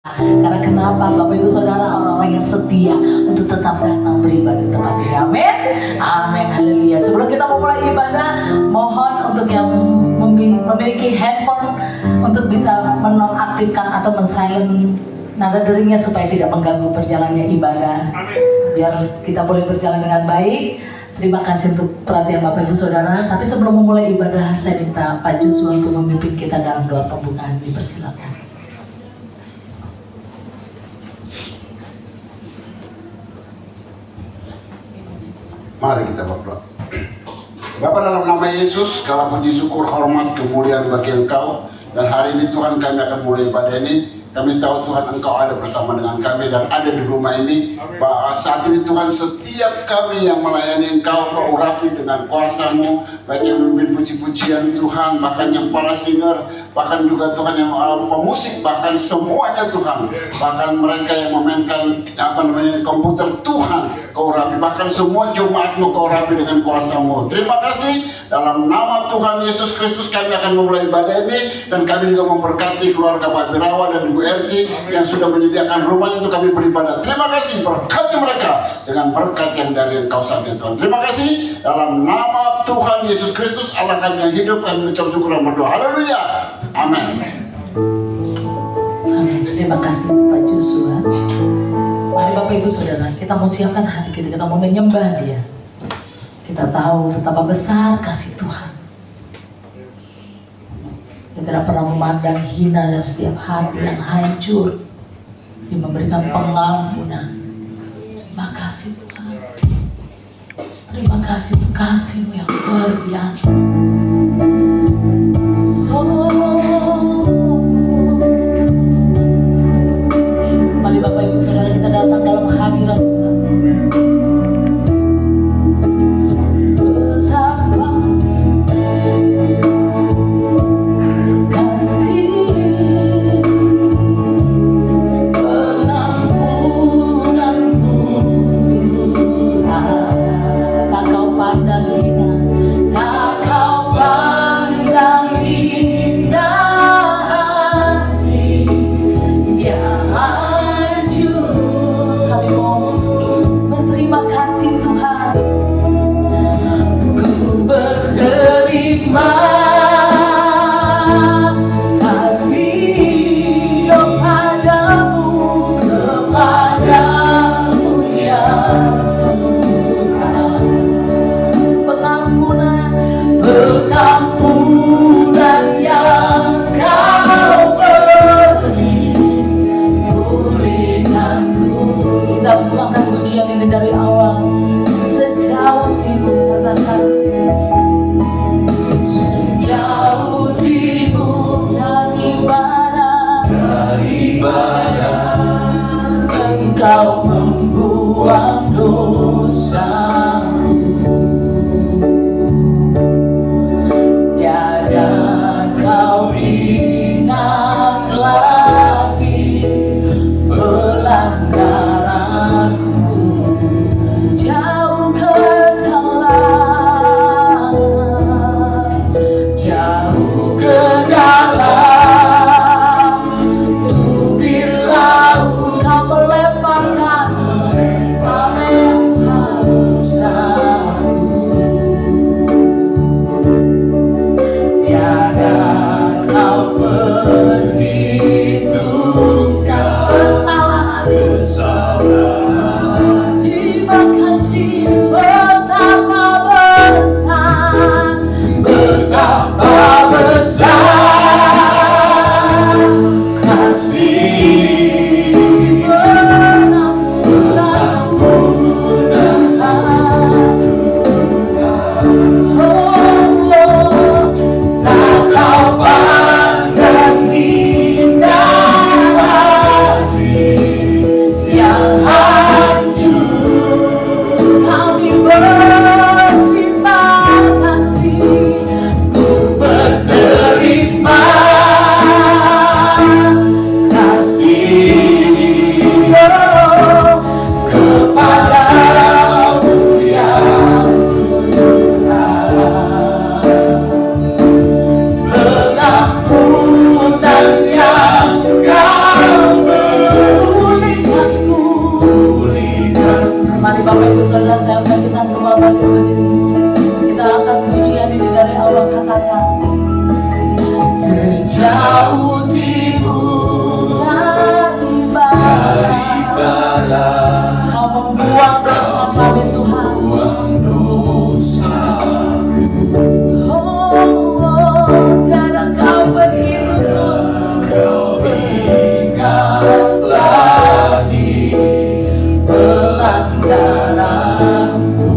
Karena kenapa? Bapak Ibu Saudara orang-orang yang setia untuk tetap datang beribadah di tempat ini. Amin. Amin. Haleluya. Sebelum kita memulai ibadah, mohon untuk yang memiliki handphone untuk bisa menonaktifkan atau men-silent nada deringnya supaya tidak mengganggu perjalannya ibadah. Biar kita boleh berjalan dengan baik. Terima kasih untuk perhatian Bapak Ibu Saudara. Tapi sebelum memulai ibadah, saya minta Pak Joshua untuk memimpin kita dalam doa pembukaan. Dipersilakan. Mari kita berdoa. Bapa, dalam nama Yesus, segala puji syukur, hormat, kemuliaan bagi Engkau. Dan hari ini Tuhan, kami akan mulai ibadah ini. Kami tahu Tuhan Engkau ada bersama dengan kami dan ada di rumah ini. Saat ini Tuhan, setiap kami yang melayani Engkau, Kau urapi dengan kuasa-Mu, baik yang memimpin puji-pujian Tuhan, bahkan yang para singer, bahkan juga Tuhan yang pemusik, bahkan semuanya Tuhan, bahkan mereka yang memainkan komputer, Tuhan Kau urapi, bahkan semua jemaat-Mu Kau urapi dengan kuasa-Mu. Terima kasih, dalam nama Tuhan Yesus Kristus kami akan memulai ibadah ini, dan kami juga memberkati keluarga Pak Birawa dan Ibu Erti yang sudah menyediakan rumahnya untuk kami beribadah. Terima kasih, berkati mereka dengan berkat yang dari Engkau saat ini Tuhan. Terima kasih, dalam nama Tuhan Yesus Kristus Allah kami yang hidup, kami mengucap syukur dan berdoa. Haleluya. Amin. Amin. Terima kasih Pak Joshua. Mari Bapak Ibu Saudara, kita mau siapkan hati kita mau menyembah Dia. Kita tahu betapa besar kasih Tuhan. Dia tidak pernah memandang hina dalam setiap hati yang hancur. Dia memberikan pengampunan. Terima kasih Tuhan. Terima kasih untuk kasih-Mu yang luar biasa. Mari Bapak Ibu Saudara, kita datang dalam hadirat Tuhan. Betapa kasih pengampunan-Mu Tuhan. Tak Kau pandang hina, tak Kau pandang hina hati yang hancur. Kami mau berterima kasih Tuhan. Ku berterima kasih kepadamu ya Tuhan. Pengampunan yang Kau beri, pulihkanku. Kita puangkan pujian ini dari awal. Sejauh timur, katakan sejauh timur dari barat, Engkau membuang dosaku. Tiada Kau ingat lagi pelanggaranku. Jauh ke dalam, jauh ke dalam, tubir laut Kau melemparkan apa yang harus Ibu Saudara, saya undang kita semua bangkit berdiri. Kita angkat pujian ini dari Allah, katakan sejauh timur dari barat Kau membuang dosa kami Tuhan. Tiada kau begitu, kau ingat lagi pelanggaranku.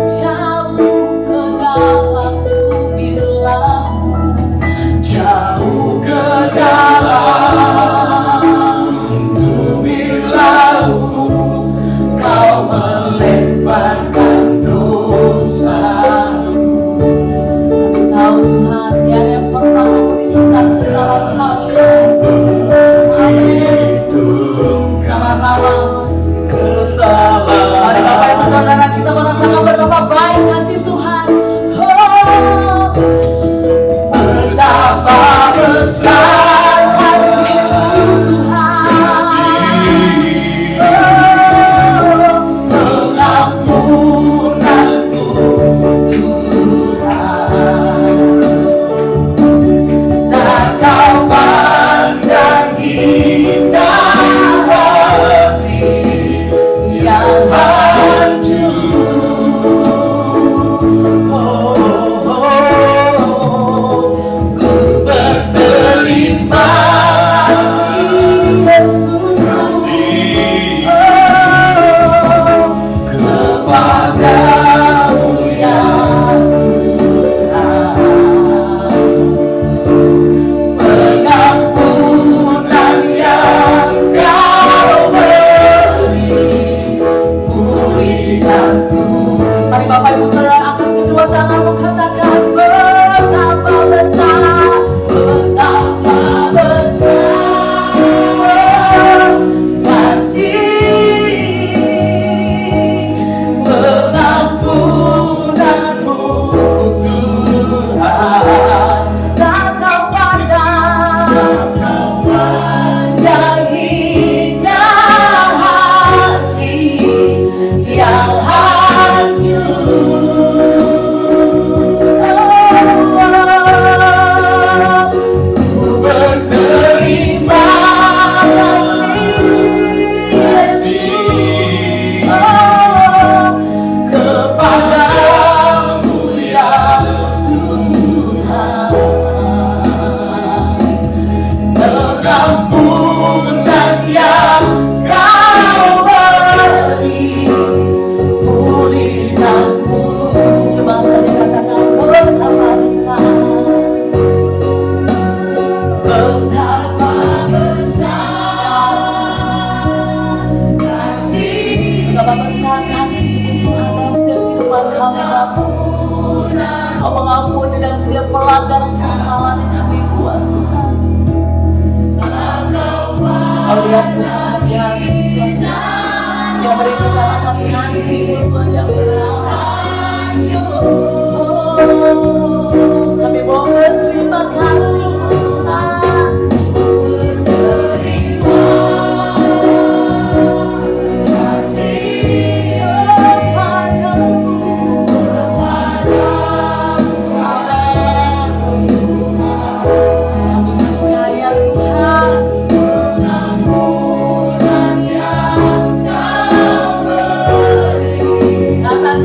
Jauh ke dalam tubirmu, jauh ke dalam tubirmu, kau melemparkan dosaku. Kami tahu Tuhan, tiada yang pernah memberitakan kesalahan kami. Amin. Sama-sama. Mari Bapak Ibu Saudara, kita merasakan betapa baik kasih Tuhan. Oh, betapa besar kasih-Mu Tuhan. Oh, pengampunan-Mu Tuhan. Dan Kau pandang indah hati yang hancur. Oh, ku berterima kasih Yesus, kepadamu ya Tuhan. Pengampunan yang Kau beri, pulihkanku. Mari Bapak Ibu Saudara, angkat kedua tanganmu, katakan betapa besar, betapa besar kasih pengampunan-Mu Tuhan. Dan Kau pandang indah hati yang hancur. Ku berterima kasih kepadamu ya Tuhan. Pengampunan yang Kau beri, pulihkanku. Coba saja katakan betapa besar, betapa besar kasih. Betapa besar kasih-Mu Tuhan dalam setiap kehidupan kami Bapa. Kau mengampuni dalam setiap pelanggaran kesalahan yang kami buat Tuhan. Kau lihat Tuhan hati-hati Tuhan yang merindukan akan kasih-Mu Tuhan yang besar. Kami mau berterima kasih-Mu Tuhan. Berterima kasih kepadamu. Amin. Kami percaya Tuhan, pengampunan yang Kau beri. Katakan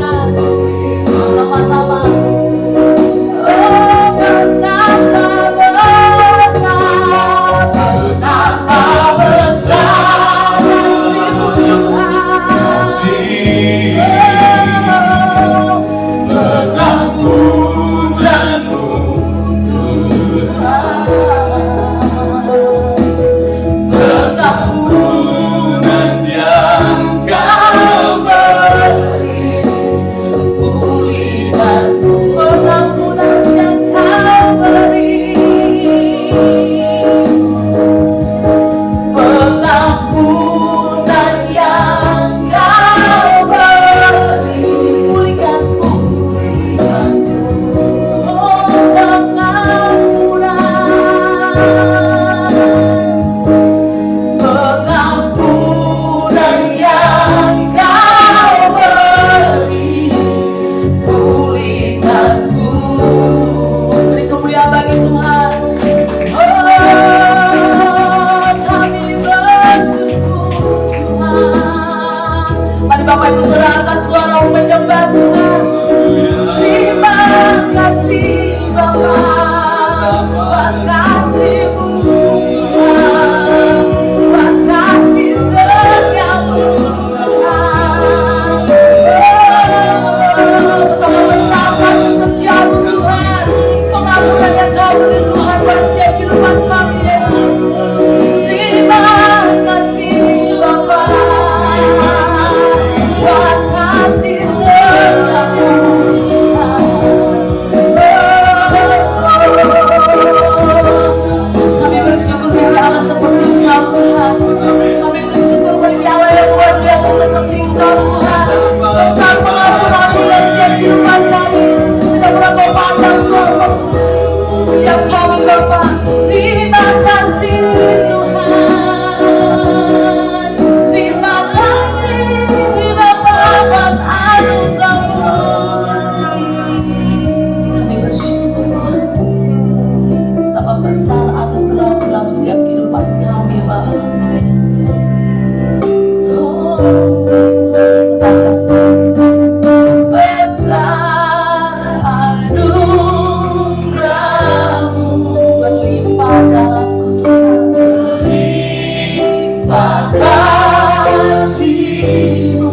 kasih-Mu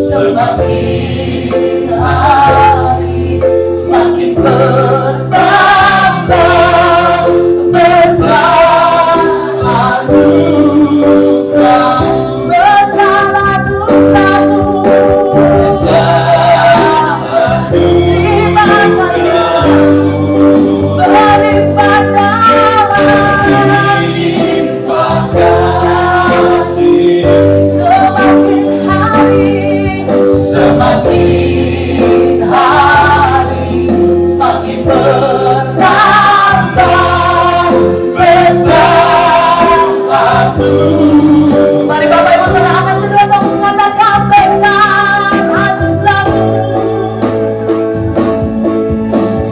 semakin hari semakin bertambah besar anugerah-Mu, besar anugerah-Mu, besar terima kasih-Mu, berlimpah kasih semakin hari semakin bertambah besar anugerah. Mari Bapak Ibu Saudara angkat kedua untuk mengatakan besar anugerah-Mu,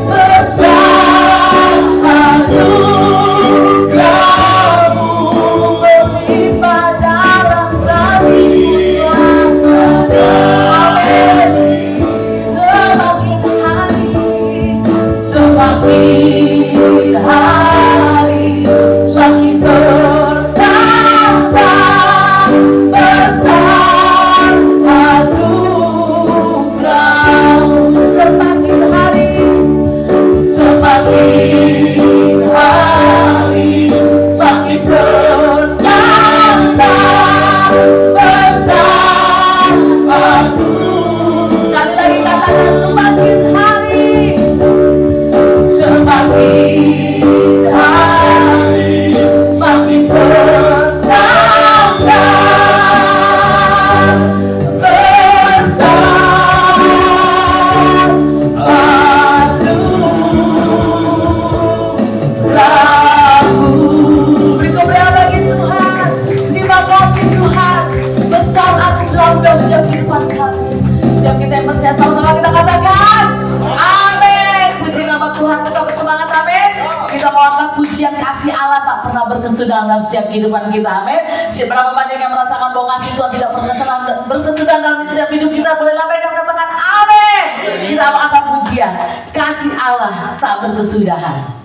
besar anugerah-Mu, berlimpah dalam kasih-Mu. Semakin hari semakin bertambah besar anugerah-Mu, semakin hari semakin bertambah besar anugerah. Sekali lagi katakan semakin hari semakin bertambah besar anugerah-Mu. Beri kemuliaan bagi Tuhan. Terima kasih Tuhan, besar anugerah-Mu dalam setiap kehidupan kami. Setiap kita yang percaya sama-sama kita katakan amin. Puji nama Tuhan, tetap bersemangat, amin. Kita mau angkat pujian kasih Allah tak pernah berkesudahan dalam setiap kehidupan kita, amin. Seberapa banyak yang merasakan bahwa kasih Tuhan tidak berkesudahan dalam setiap hidup kita, boleh lambaikan katakan amin. Kita mau angkat pujian kasih Allah tak berkesudahan.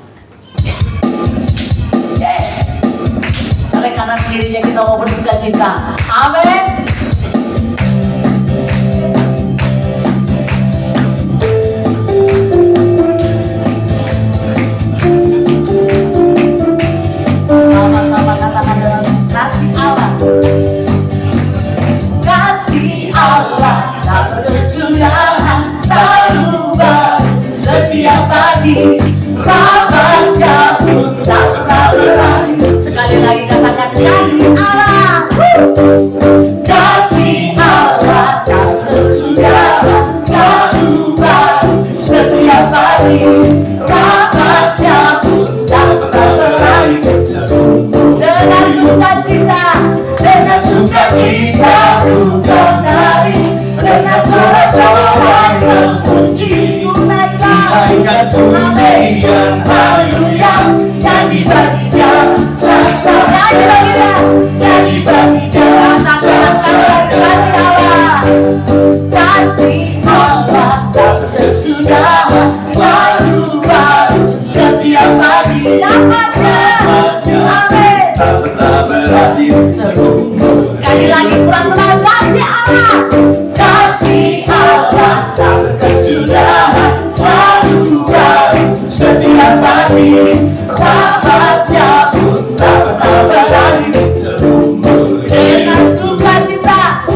Oleh kanan kirinya kita mau bersuka cita, amin. Sama-sama katakan dengan kasih Allah. Kasih Allah tak berkesudahan, selalu baru setiap pagi, rahmat-Nya pun tak pernah berakhir. Sekali lagi katakan kasih Allah. Kasih Allah tak berkesudahan, selalu baru setiap pagi, rahmat-Nya pun tak pernah berakhir. Dengan sukacita ku kan nari, dengan sorak-sorai memuji, naikkan pujian haleluya, nyanyi bagi Dia sang Raja, nyanyi bagi Dia sang Raja. Kasih Allah tak berkesudahan, selalu baru setiap pagi, rahmat-Nya amin tak pernah berakhir seumur. Sekali lagi kurang semangat, kasih Allah. Kasih Allah tak berkesudahan, selalu baru setiap pagi, rahmat-Nya pun tak pernah berakhir seumur. Dengan sukacita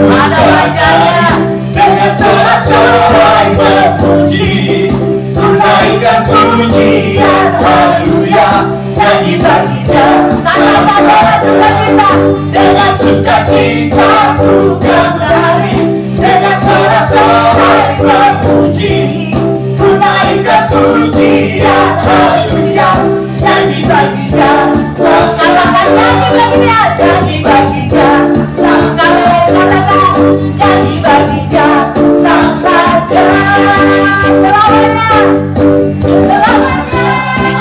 ada wajahnya, dengan sorak-sorai memuji, tunaikan pujian haleluya, nyanyi bagi Dia. Katakan dengan sukacita ku kan menari, dengan sorak-sorai memuji, tunaikan pujian haleluya, nyanyi bagi Dia. Katakan nyanyi bagi Dia, nyanyi bagi Dia. Sekali lagi katakan nyanyi bagi Dia sang Raja. Selamanya, selamanya,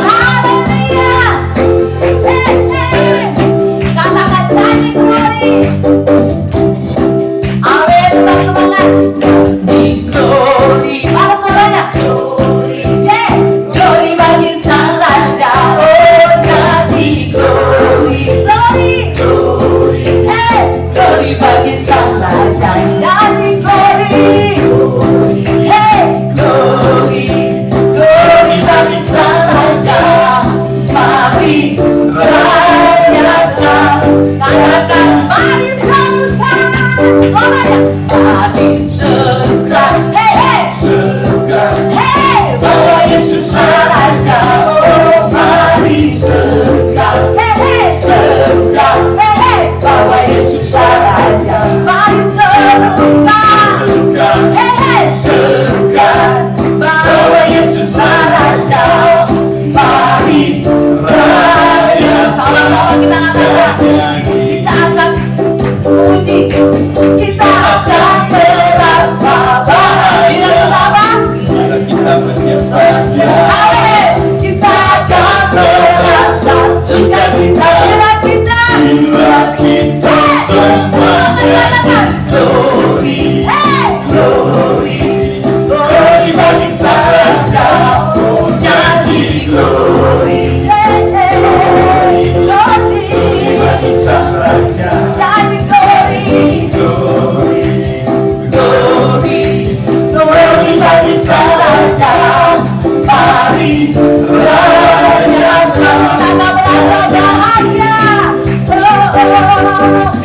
haleluya. Katakan nyanyi glory. Amin, tetap semangat. Di glory, mana suaranya? Glory, glory bagi sang Mari rayakan, katakan mari sambutkan. Mari serukan, hei hei, Serukan hei, bahwa Yesuslah Raja. Oh mari serukan, hei hei, serukan, hei hei, bahwa Yesuslah Raja. Mari serukan, hei hei, serukan, bahwa Yesuslah Raja. Mari rayakan, sama-sama kita katakan, kita akan puji, kita akan merasa bahagia. Bila kita berbahagia, amin, kita akan merasa sukacita. Bila kita semua katakan glory, glory, glory bagi Sang Raja. Oh nyanyi glory, glory bagi Sang Raja. nyanyi glory, Glory, glory, glory bagi Sang Raja. Mari rayakan, kita merasa bahagia.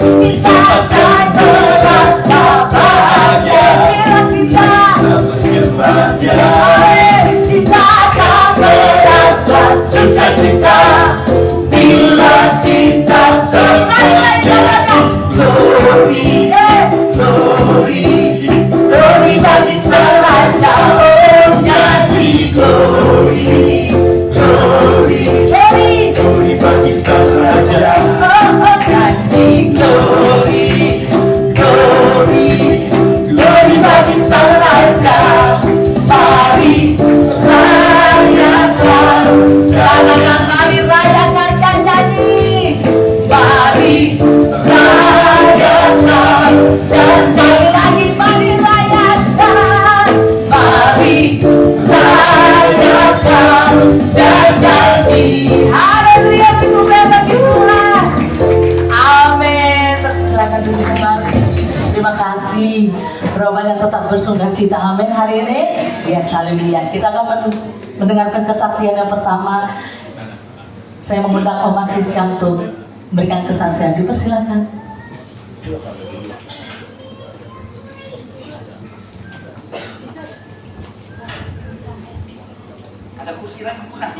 Kita akan merasa bahagia bila kita berbahagia, kita akan merasa sukacita bila kita selesai. Glory, glory, glory bagi Sang Raja. Oh nyanyi glory, glory, glory, glory bagi Sang Raja. nyanyi glory, glory, glory bagi Sang Raja. Mari rayakan, katakan mari rayakan, nyanyi. Mari rayakan, dan sekali lagi mari rayakan. Mari rayakan dan nyanyi. Haleluya, puji bagi Tuhan. Amin. Silakan duduk kembali. Terima kasih. Berapa yang tetap bersuka cita. Amin hari ini. Ya, haleluya. Kita akan mendengarkan kesaksian yang pertama. Saya mengundang Om Siska untuk memberikan kesaksian. Dipersilakan. Ada kursi lagi bukan?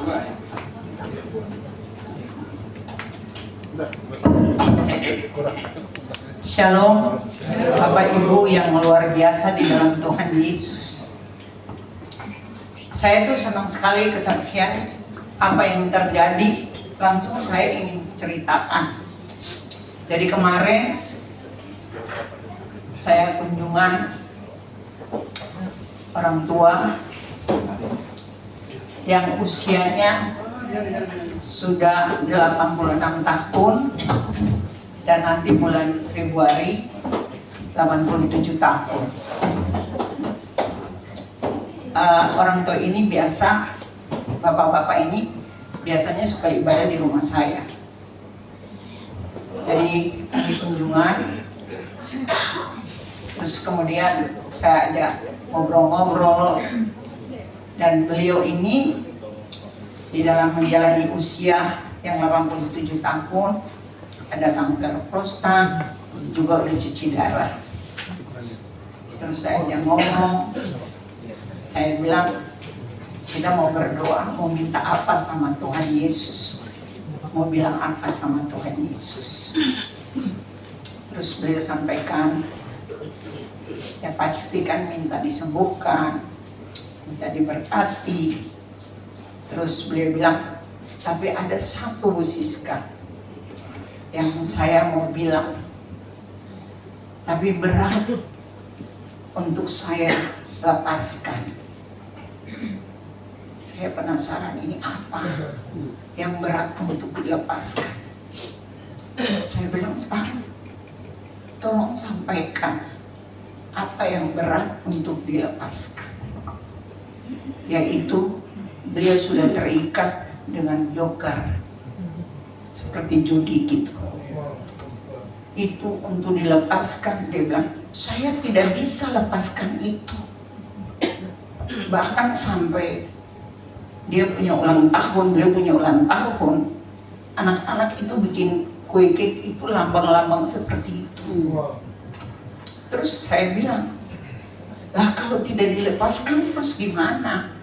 Dua ya? Shalom, Bapak Ibu yang luar biasa di dalam Tuhan Yesus. Saya tuh senang sekali kesaksian apa yang terjadi. Langsung saya ingin ceritakan. Jadi kemarin saya kunjungan orang tua yang usianya sudah 86 tahun dan nanti bulan Februari 87 tahun. Orang tua ini biasa, bapak-bapak ini biasanya suka ibadah di rumah saya. Jadi di kunjungan, terus kemudian saya ajak ngobrol-ngobrol, dan beliau ini di dalam menjalani usia yang 87 tahun, ada kanker prostat, juga udah cuci darah. Terus saya ajak ngomong, saya bilang, kita mau berdoa, mau minta apa sama Tuhan Yesus, mau bilang apa sama Tuhan Yesus. Terus beliau sampaikan, ya pasti kan minta disembuhkan, minta diberkati. Terus beliau bilang, tapi ada satu Bu Siska yang saya mau bilang, tapi berat untuk saya lepaskan. Saya penasaran, ini apa yang berat untuk dilepaskan. Saya bilang, Pak, tolong sampaikan apa yang berat untuk dilepaskan. Yaitu beliau sudah terikat dengan joker, seperti judi gitu. Itu untuk dilepaskan, dia bilang, saya tidak bisa lepaskan itu. Bahkan sampai dia punya ulang tahun, beliau punya ulang tahun, anak-anak itu bikin kue cake itu lambang-lambang seperti itu. Terus saya bilang, lah kalau tidak dilepaskan terus gimana?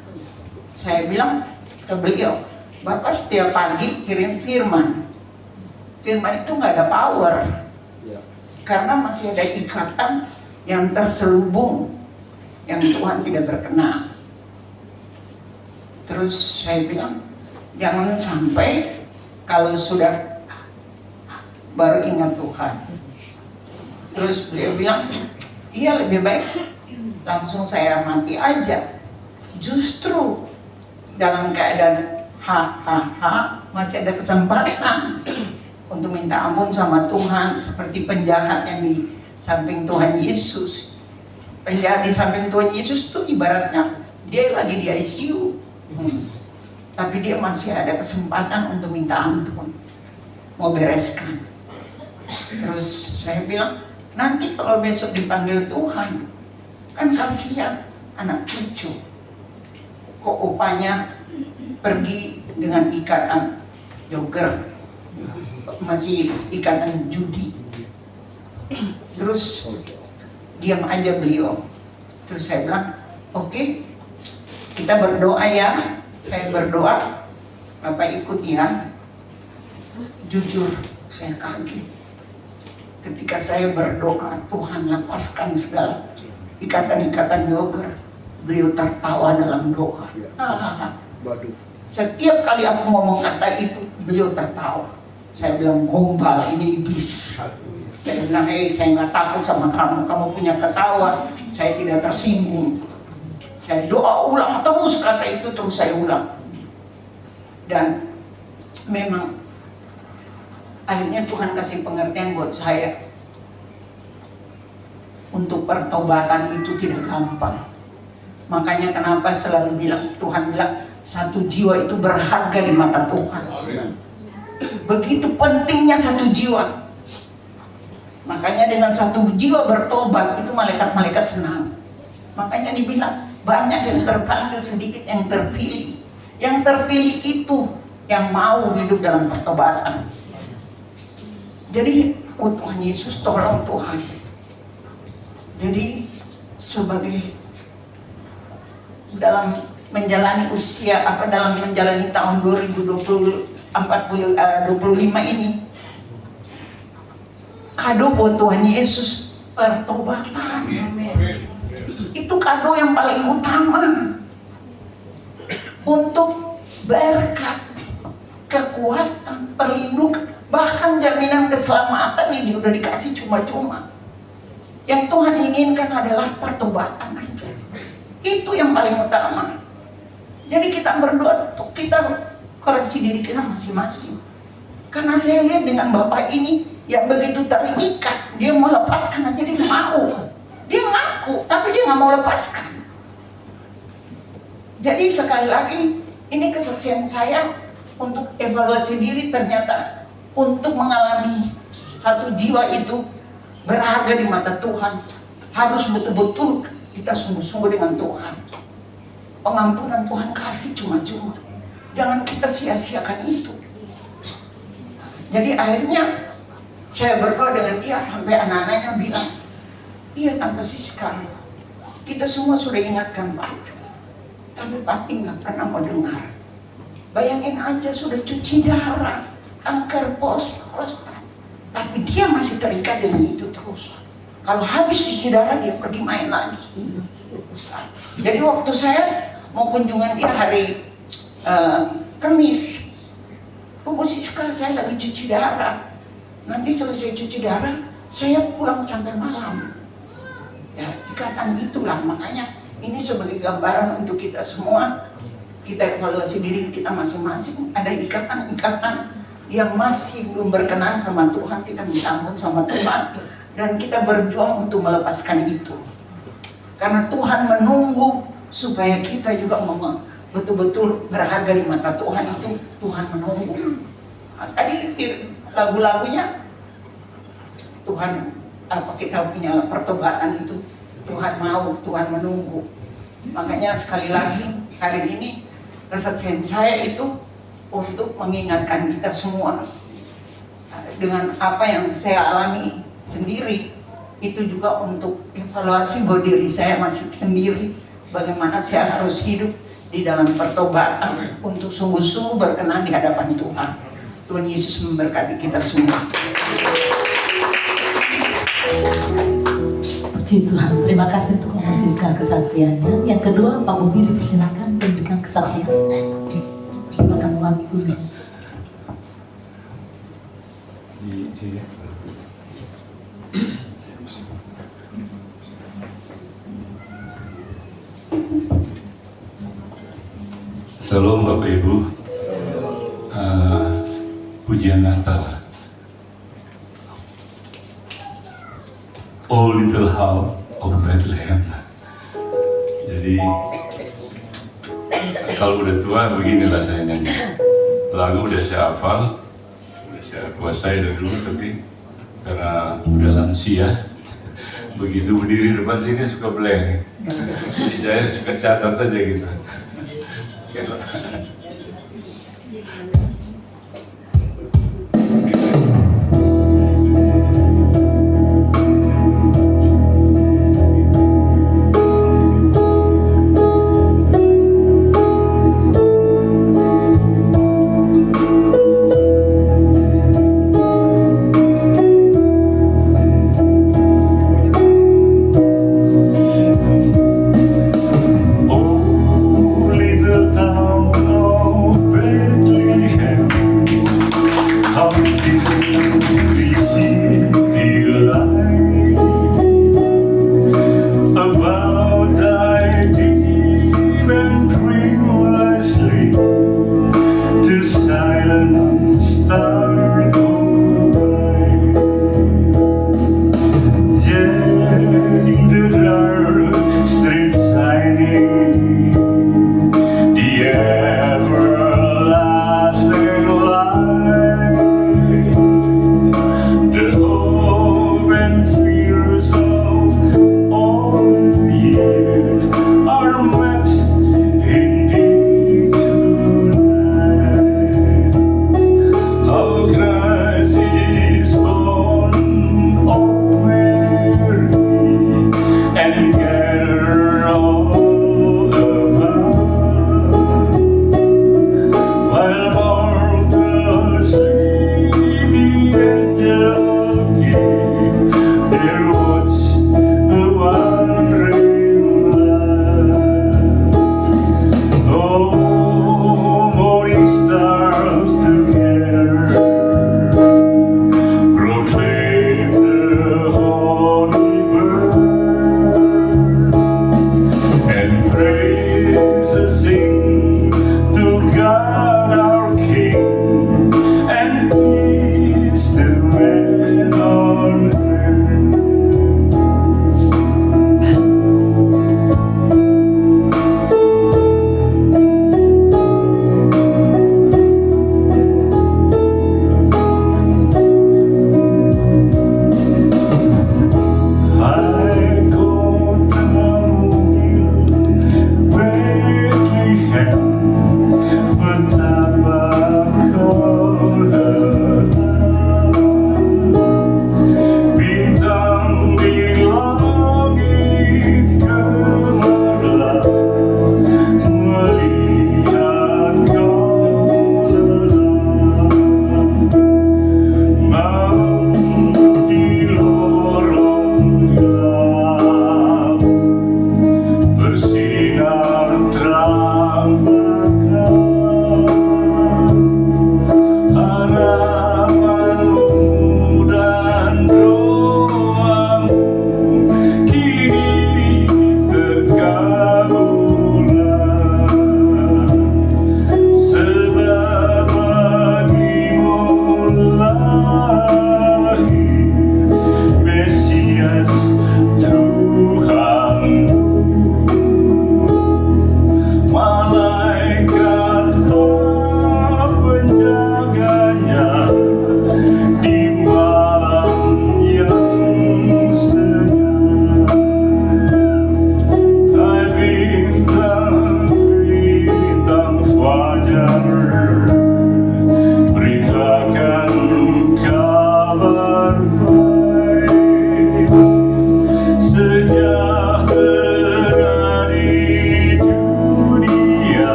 Saya bilang ke beliau, Bapak setiap pagi kirim firman. Firman itu nggak ada power, karena masih ada ikatan yang terselubung, yang Tuhan tidak berkenan. Terus saya bilang, jangan sampai kalau sudah baru ingat Tuhan. Terus beliau bilang, iya lebih baik langsung saya mati aja. Justru dalam keadaan masih ada kesempatan untuk minta ampun sama Tuhan, seperti penjahat yang di samping Tuhan Yesus. Penjahat di samping Tuhan Yesus itu ibaratnya dia lagi di ICU, tapi dia masih ada kesempatan untuk minta ampun, mau bereskan. Terus saya bilang, nanti kalau besok dipanggil Tuhan, kan kasihan anak cucu, kok upanya pergi dengan ikatan jogger, masih ikatan judi. Terus diam aja beliau. Terus saya bilang, oke, kita berdoa ya. Saya berdoa, Bapak ikut ya. Jujur saya kaget ketika saya berdoa, Tuhan lepaskan segala ikatan-ikatan jogger. Beliau tertawa dalam doa. Setiap kali aku ngomong kata itu, beliau tertawa. Saya bilang, gombal, ini iblis. Saya bilang, saya nggak takut sama kamu. Kamu punya ketawa, saya tidak tersinggung. Saya doa ulang terus kata itu, terus saya ulang. Dan memang akhirnya Tuhan kasih pengertian buat saya. Untuk pertobatan itu tidak gampang. Makanya kenapa selalu bilang, Tuhan bilang, satu jiwa itu berharga di mata Tuhan. Begitu pentingnya satu jiwa. Makanya dengan satu jiwa bertobat itu malaikat-malaikat senang. Makanya dibilang banyak yang terpanggil, sedikit yang terpilih. Yang terpilih itu yang mau hidup dalam pertobatan. Jadi, oh Tuhan Yesus, tolong Tuhan. Jadi sebagai dalam menjalani usia dalam menjalani tahun 2025 ini, kado buat Tuhan Yesus pertobatan. Itu kado yang paling utama untuk berkat, kekuatan, perlindungan, bahkan jaminan keselamatan ini udah dikasih cuma-cuma. Yang Tuhan inginkan adalah pertobatan aja. Itu yang paling utama. Jadi kita berdoa, kita koreksi diri kita masing-masing. Karena saya lihat dengan Bapak ini yang begitu terikat, dia mau lepaskan aja dia mau. Dia ngaku, tapi dia nggak mau lepaskan. Jadi sekali lagi, ini kesaksian saya untuk evaluasi diri. Ternyata untuk mengalami satu jiwa itu berharga di mata Tuhan, harus betul-betul kita sungguh-sungguh dengan Tuhan. Pengampunan Tuhan kasih cuma-cuma, jangan kita sia-siakan itu. Jadi akhirnya saya berdoa dengan dia, sampai anak-anaknya bilang, iya Tante Siska, kita semua sudah ingatkan Pak, tapi Papi nggak pernah mau dengar. Bayangin aja, sudah cuci darah, kanker prostat, tapi dia masih terikat dengan itu terus. Kalau habis cuci darah dia pergi main lagi. Jadi waktu saya mau kunjungan dia hari Kamis, Bu Siska, saya lagi cuci darah. Nanti selesai cuci darah, saya pulang sampai malam. Ya, ikatan itulah. Makanya ini sebagai gambaran untuk kita semua. Kita evaluasi diri kita masing-masing. Ada ikatan-ikatan yang masih belum berkenan sama Tuhan, kita minta ampun sama Tuhan, dan kita berjuang untuk melepaskan itu. Karena Tuhan menunggu supaya kita juga betul-betul berharga di mata Tuhan. Itu Tuhan menunggu. Nah, tadi lagu-lagunya Tuhan, kita punya pertobatan itu, Tuhan mau, Tuhan menunggu. Makanya sekali lagi hari ini kesaksian saya itu untuk mengingatkan kita semua dengan apa yang saya alami sendiri, itu juga untuk evaluasi bahwa diri saya masih sendiri, bagaimana saya harus hidup di dalam pertobatan untuk sungguh-sungguh berkenan di hadapan Tuhan. Tuhan Yesus memberkati kita semua. Puji Tuhan, terima kasih untuk memasikan kesaksiannya. Yang kedua, Pak Bobi dipersilakan memberikan kesaksian. Persilakan Pak Bobi. Salam Bapak Ibu. Pujian Natal. Oh little house of Bethlehem. Jadi kalau udah tua beginilah saya nyanyi. Lagu udah saya hafal, udah saya kuasai dari dulu, tapi karena udah lansia, begitu berdiri depan sini suka blank. Jadi saya suka catat aja gitu.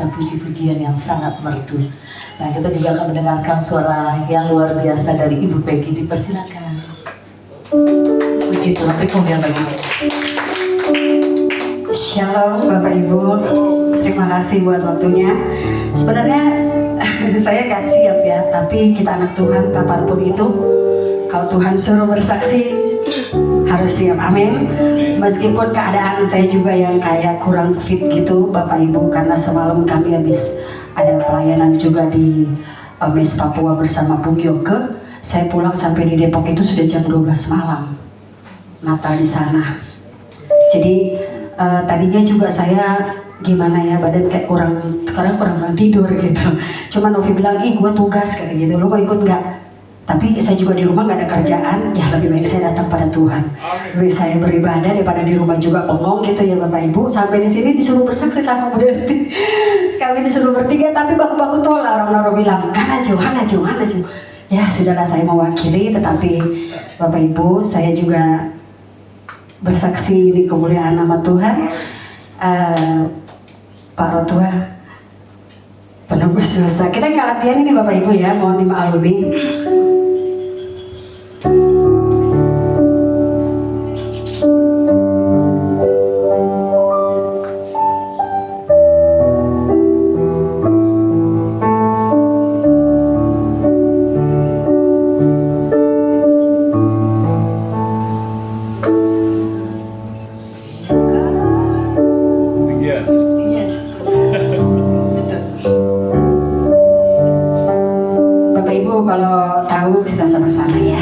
biasa, puji-pujian yang sangat merdu. Nah, kita juga akan mendengarkan suara yang luar biasa dari Ibu Peggy. Dipersilakan. Puji Tuhan, beri kemuliaan bagi Tuhan. Shalom Bapak Ibu, terima kasih buat waktunya. Sebenarnya saya gak siap ya, tapi kita anak Tuhan kapanpun itu, kalau Tuhan suruh bersaksi harus siap, amin. Meskipun keadaan saya juga yang kayak kurang fit gitu Bapak Ibu, karena semalam kami habis ada pelayanan juga di Mes Papua bersama Bung Yoke. Saya pulang sampai di Depok itu sudah jam 12 malam, Natal di sana. Jadi tadinya juga saya gimana ya, badan kayak kurang tidur gitu. Cuma Novi bilang, ih gue tugas kayak gitu, lo mau ikut nggak? Tapi saya juga di rumah nggak ada kerjaan, ya lebih baik saya datang pada Tuhan. Lebih saya beribadah daripada di rumah juga bengong gitu ya Bapak Ibu. Sampai di sini disuruh bersaksi sama Bu Denti. Kami disuruh bertiga, tapi baku-baku tolak. Orang-orang bilang, Hanajo. Ya sudahlah, saya mewakili, tetapi Bapak Ibu saya juga bersaksi di kemuliaan nama Tuhan. Pak Rotua penebus dosa. Kita nggak latihan ini Bapak Ibu ya, mohon dimaklumi. Iya. Betul. Bapak Ibu kalau tahu kita sama-sama ya.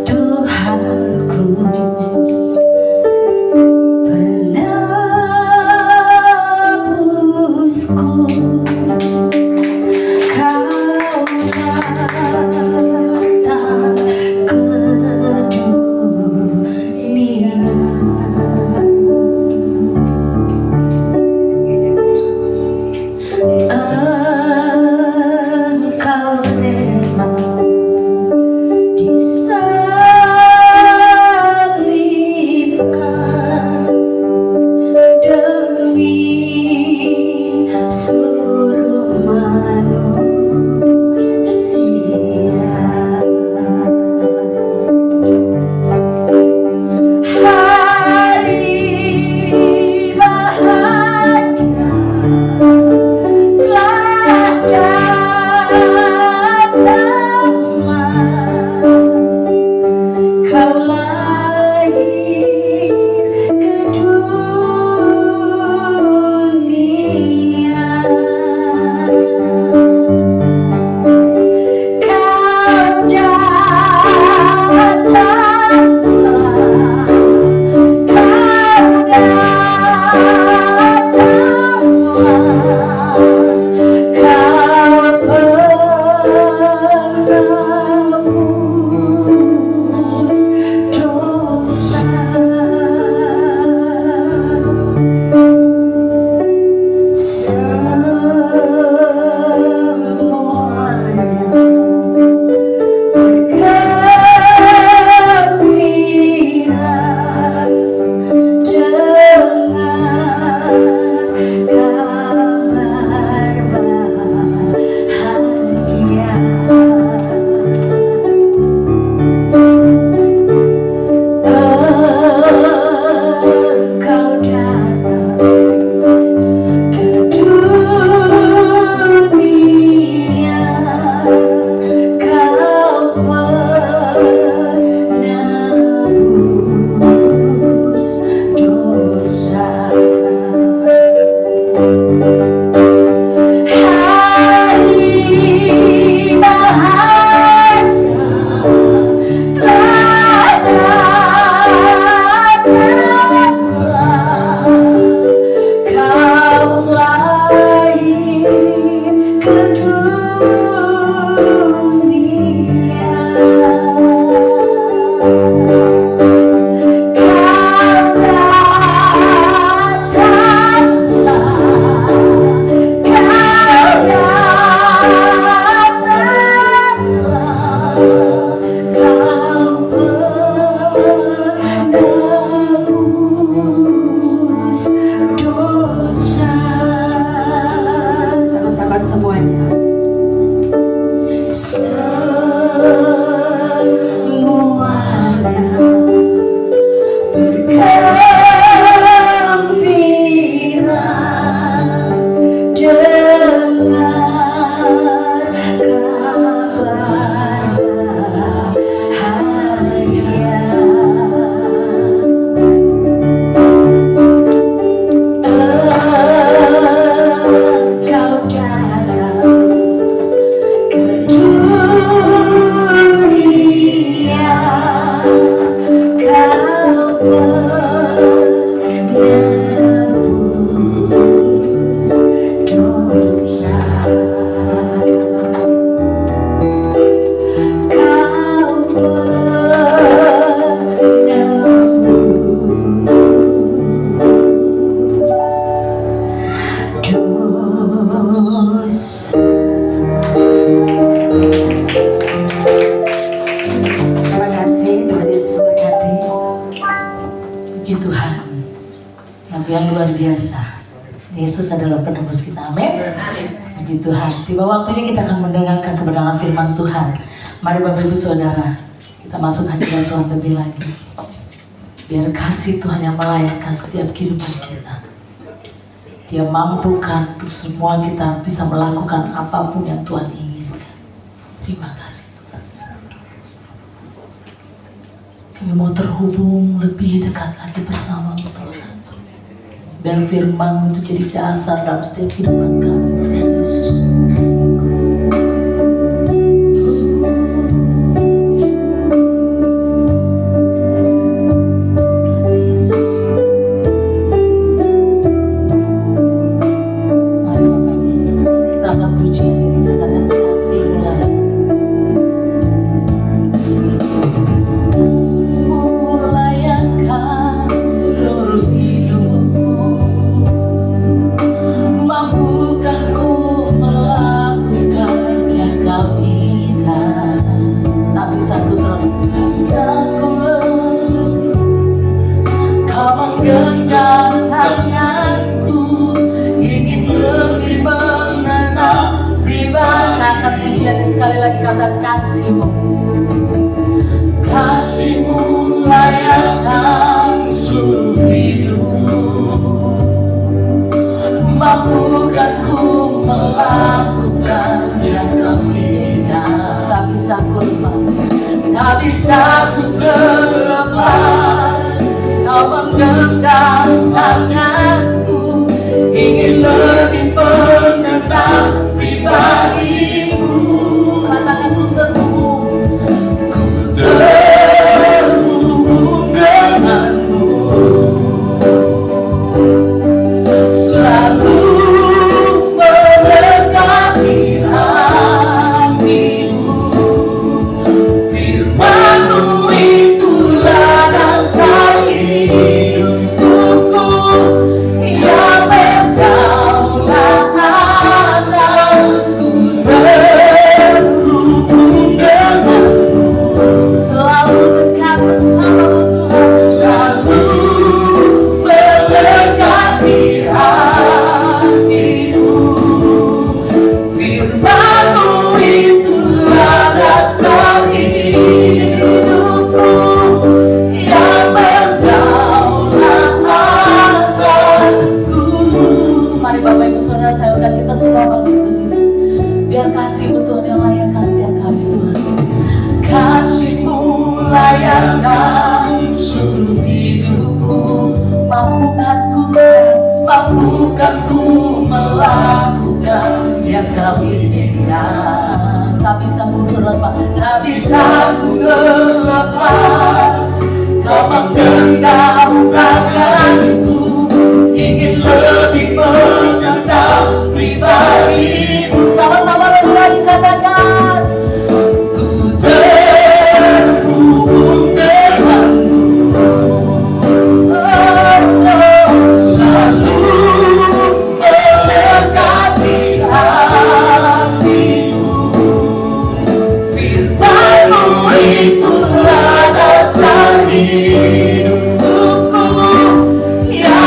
Tuhanku, penebusku, Kau Tapi yang luar biasa, Yesus adalah penebus kita. Amin. Puji Tuhan. Tiba waktunya kita akan mendengarkan kebenaran firman Tuhan. Mari Bapak Ibu Saudara, kita masuk hadirat Tuhan lebih lagi. Biar kasih Tuhan yang melayakkan setiap kehidupan kita. Dia mampukan untuk semua kita bisa melakukan apapun yang Tuhan inginkan. Terima kasih Tuhan. Kami mau terhubung lebih dekat lagi bersama Tuhan. Dan firman itu jadi dasar dalam setiap kehidupan kami, Tuhan Yesus. Kasih Yesus. Mari Bapak Ibu, kita akan pujian ini, kita akan kasih mulai. Kasih melayakan seluruh hidupku. Mampukan ku melakukan yang kau inginkan. Tak bisa ku kau menggenggam tanganku, ingin lebih mengenal pribadi. Angkat pujian sekali lagi, kata kasihmu. Kasihmu layakkan seluruh hidupku. Mampukan ku melakukan yang kau inginkan. Tak bisa ku lepas, tak bisa ku terlepas. Kau menggenggam tanganku, ingin lebih mengenal pribadimu. Katakan ku terhubung, ku terhubung denganmu. Selalu melengkapi hatimu. Firman-Mu itulah dasar hidupku, yang berdaulat atasku. Terhubung denganmu, selalu dekat bersama-Mu Tuhan. Selalu melengkapi hatimu. Firman-Mu itulah dasar hidupku, yang berdaulat atasku. Mari Bapak Ibu Saudara, saya undang kita semua bangkit berdiri. Biar kasih-Mu Tuhan yang layakkan setiap kami Tuhan. Kasih-Mu layakkan seluruh hidupku. Mampukan ku melakukan yang kau inginkan. Tak bisa ku terlepas, tak bisa ku terlepas. Kau menggenggam tanganku, ingin lebih mengenal pribadimu. Sama-sama lagi katakan, ku terhubung denganmu. Selalu melengkapi hatimu. Firman-Mu itulah dasar hidupku, yang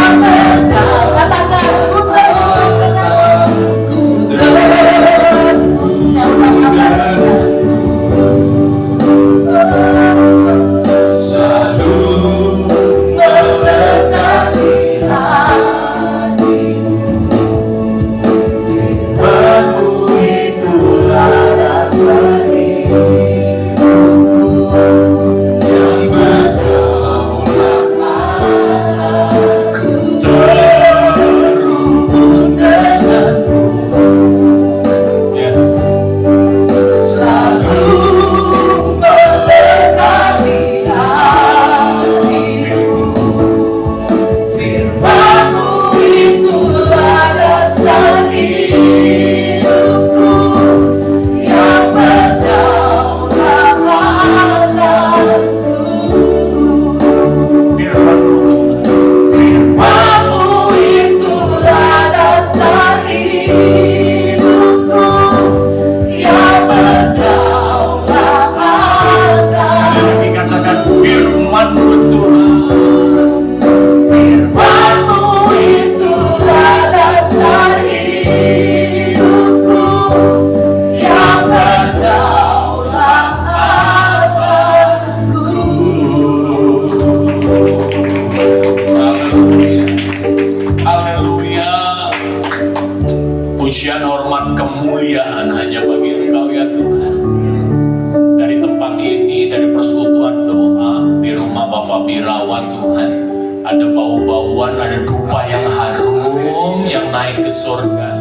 Tuhan ada dupa yang harum yang naik ke surga,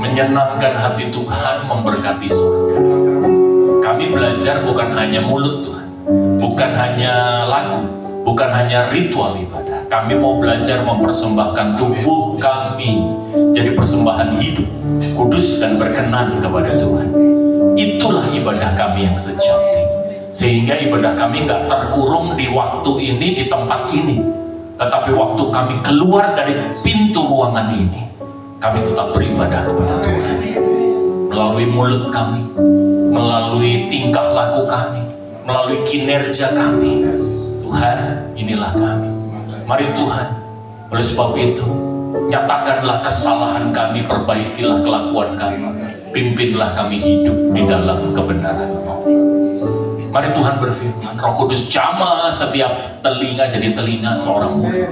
menyenangkan hati Tuhan, memberkati surga. Kami belajar bukan hanya mulut Tuhan, bukan hanya lagu, bukan hanya ritual ibadah. Kami mau belajar mempersembahkan tubuh kami jadi persembahan hidup, kudus dan berkenan kepada Tuhan. Itulah ibadah kami yang sejati. Sehingga ibadah kami nggak terkurung di waktu ini, di tempat ini. Tetapi waktu kami keluar dari pintu ruangan ini, kami tetap beribadah kepada Tuhan. Melalui mulut kami, melalui tingkah laku kami, melalui kinerja kami. Tuhan, inilah kami. Mari Tuhan, oleh sebab itu, nyatakanlah kesalahan kami, perbaikilah kelakuan kami, pimpinlah kami hidup di dalam kebenaran-Mu. Mari Tuhan berfirman, Roh Kudus jamah setiap telinga jadi telinga seorang murid,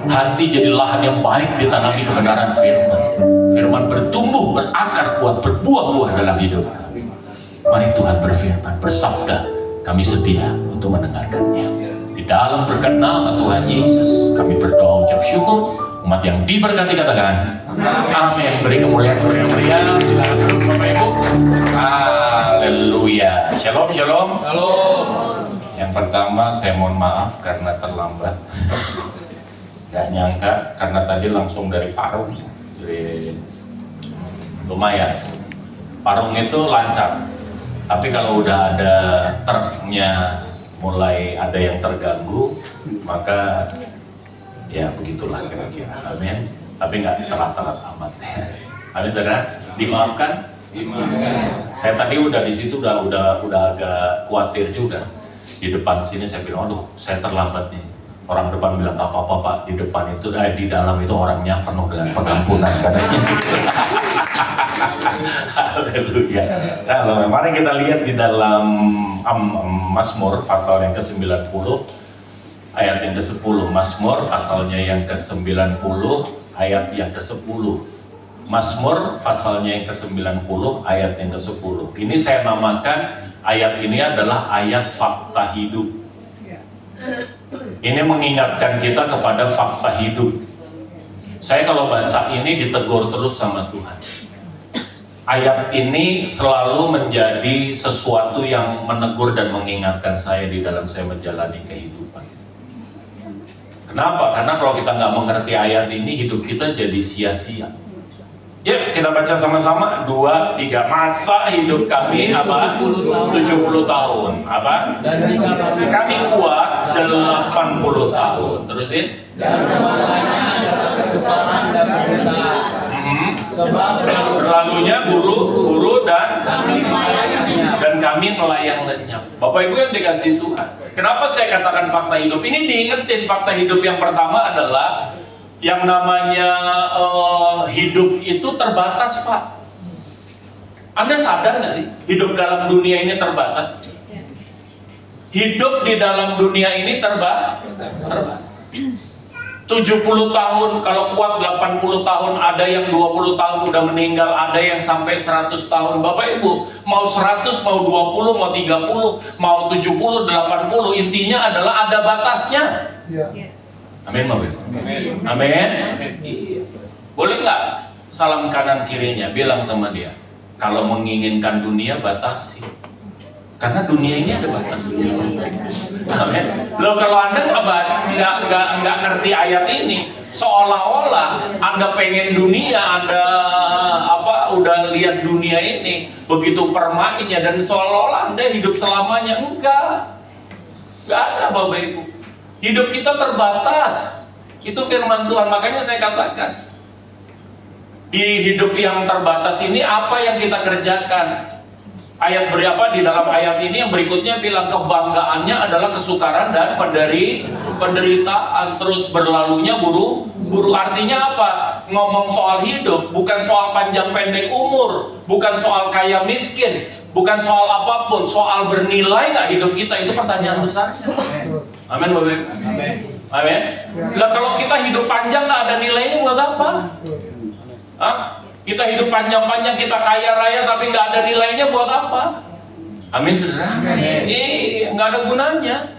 hati jadi lahan yang baik ditanami kebenaran firman. Firman bertumbuh, berakar kuat, berbuah-buah dalam hidup kami. Mari Tuhan berfirman, bersabda, kami setia untuk mendengarkannya. Di dalam berkat nama Tuhan Yesus, kami berdoa ucap syukur. Umat yang diberkati katakan amin. Beri kemuliaan berian. Silakan duduk Bapak Ibu. Haleluya. Shalom, shalom. Shalom. Yang pertama saya mohon maaf karena terlambat. Gak nyangka karena tadi langsung dari Parung. Jadi lumayan. Parung itu lancar. Tapi kalau udah ada truknya mulai ada yang terganggu, maka ya begitulah kira-kira. Amin. Tapi nggak telat-telat amat. Amin, saudara. Dimaafkan? Dimaafkan. Saya tadi udah di situ udah agak khawatir juga. Di depan sini saya bilang, aduh, saya terlambat nih. Orang depan bilang nggak apa-apa Pak. Di depan itu, di dalam itu orangnya penuh dengan pengampunan katanya. Haleluya. Nah, mari kita lihat di dalam Mazmur pasal yang ke-90. Ayat yang ke-10, Mazmur pasalnya yang ke-90, ayat yang ke-10. Mazmur pasalnya yang ke-90, ayat yang ke-10. Ini saya namakan ayat ini adalah ayat fakta hidup. Ini mengingatkan kita kepada fakta hidup. Saya kalau baca ini ditegur terus sama Tuhan. Ayat ini selalu menjadi sesuatu yang menegur dan mengingatkan saya di dalam saya menjalani kehidupan. Kenapa? Karena kalau kita nggak mengerti ayat ini, hidup kita jadi sia-sia. Yuk kita baca sama-sama. 2, 3. Masa hidup kami apa? 70 tahun. Apa? Dan jika kami kuat 80 tahun. Terusin. dan kemuliaannya adalah kesukaran dan penderitaan. Sebab Berlalunya buru dan kami melayaninya. kami melayang lenyap. Bapak Ibu yang dikasihi Tuhan, kenapa saya katakan fakta hidup? Ini diingetin fakta hidup yang pertama adalah yang namanya hidup itu terbatas, Pak. Anda sadar nggak sih hidup dalam dunia ini terbatas? Hidup di dalam dunia ini terbatas. 70 tahun, kalau kuat 80 tahun, ada yang 20 tahun udah meninggal, ada yang sampai 100 tahun. Bapak Ibu, mau 100, mau 20, mau 30, mau 70, 80, intinya adalah ada batasnya. Amin, Bapak Ibu. Amin. Boleh nggak salam kanan kirinya, bilang sama dia, kalau menginginkan dunia batasi. Karena dunia ini ada batasnya. Amin. Loh, kalau Anda nggak ngerti ayat ini, seolah-olah Anda pengen dunia, Anda udah lihat dunia ini begitu permainnya, dan seolah-olah Anda hidup selamanya. Enggak ada, Bapak Ibu. Hidup kita terbatas. Itu firman Tuhan. Makanya saya katakan, di hidup yang terbatas ini apa yang kita kerjakan? Ayat berapa di dalam ayat ini yang berikutnya bilang kebanggaannya adalah kesukaran dan penderitaan, terus berlalunya buru. Artinya apa? Ngomong soal hidup bukan soal panjang pendek umur, bukan soal kaya miskin, bukan soal apapun, soal bernilai nggak hidup kita, itu pertanyaan besar. Amin, Bapak. Amin. Lah kalau kita hidup panjang nggak ada nilainya buat apa? Hah? Kita hidup panjang-panjang, kita kaya raya, tapi nggak ada nilainya buat apa? Amin, saudara? Nggak ada gunanya.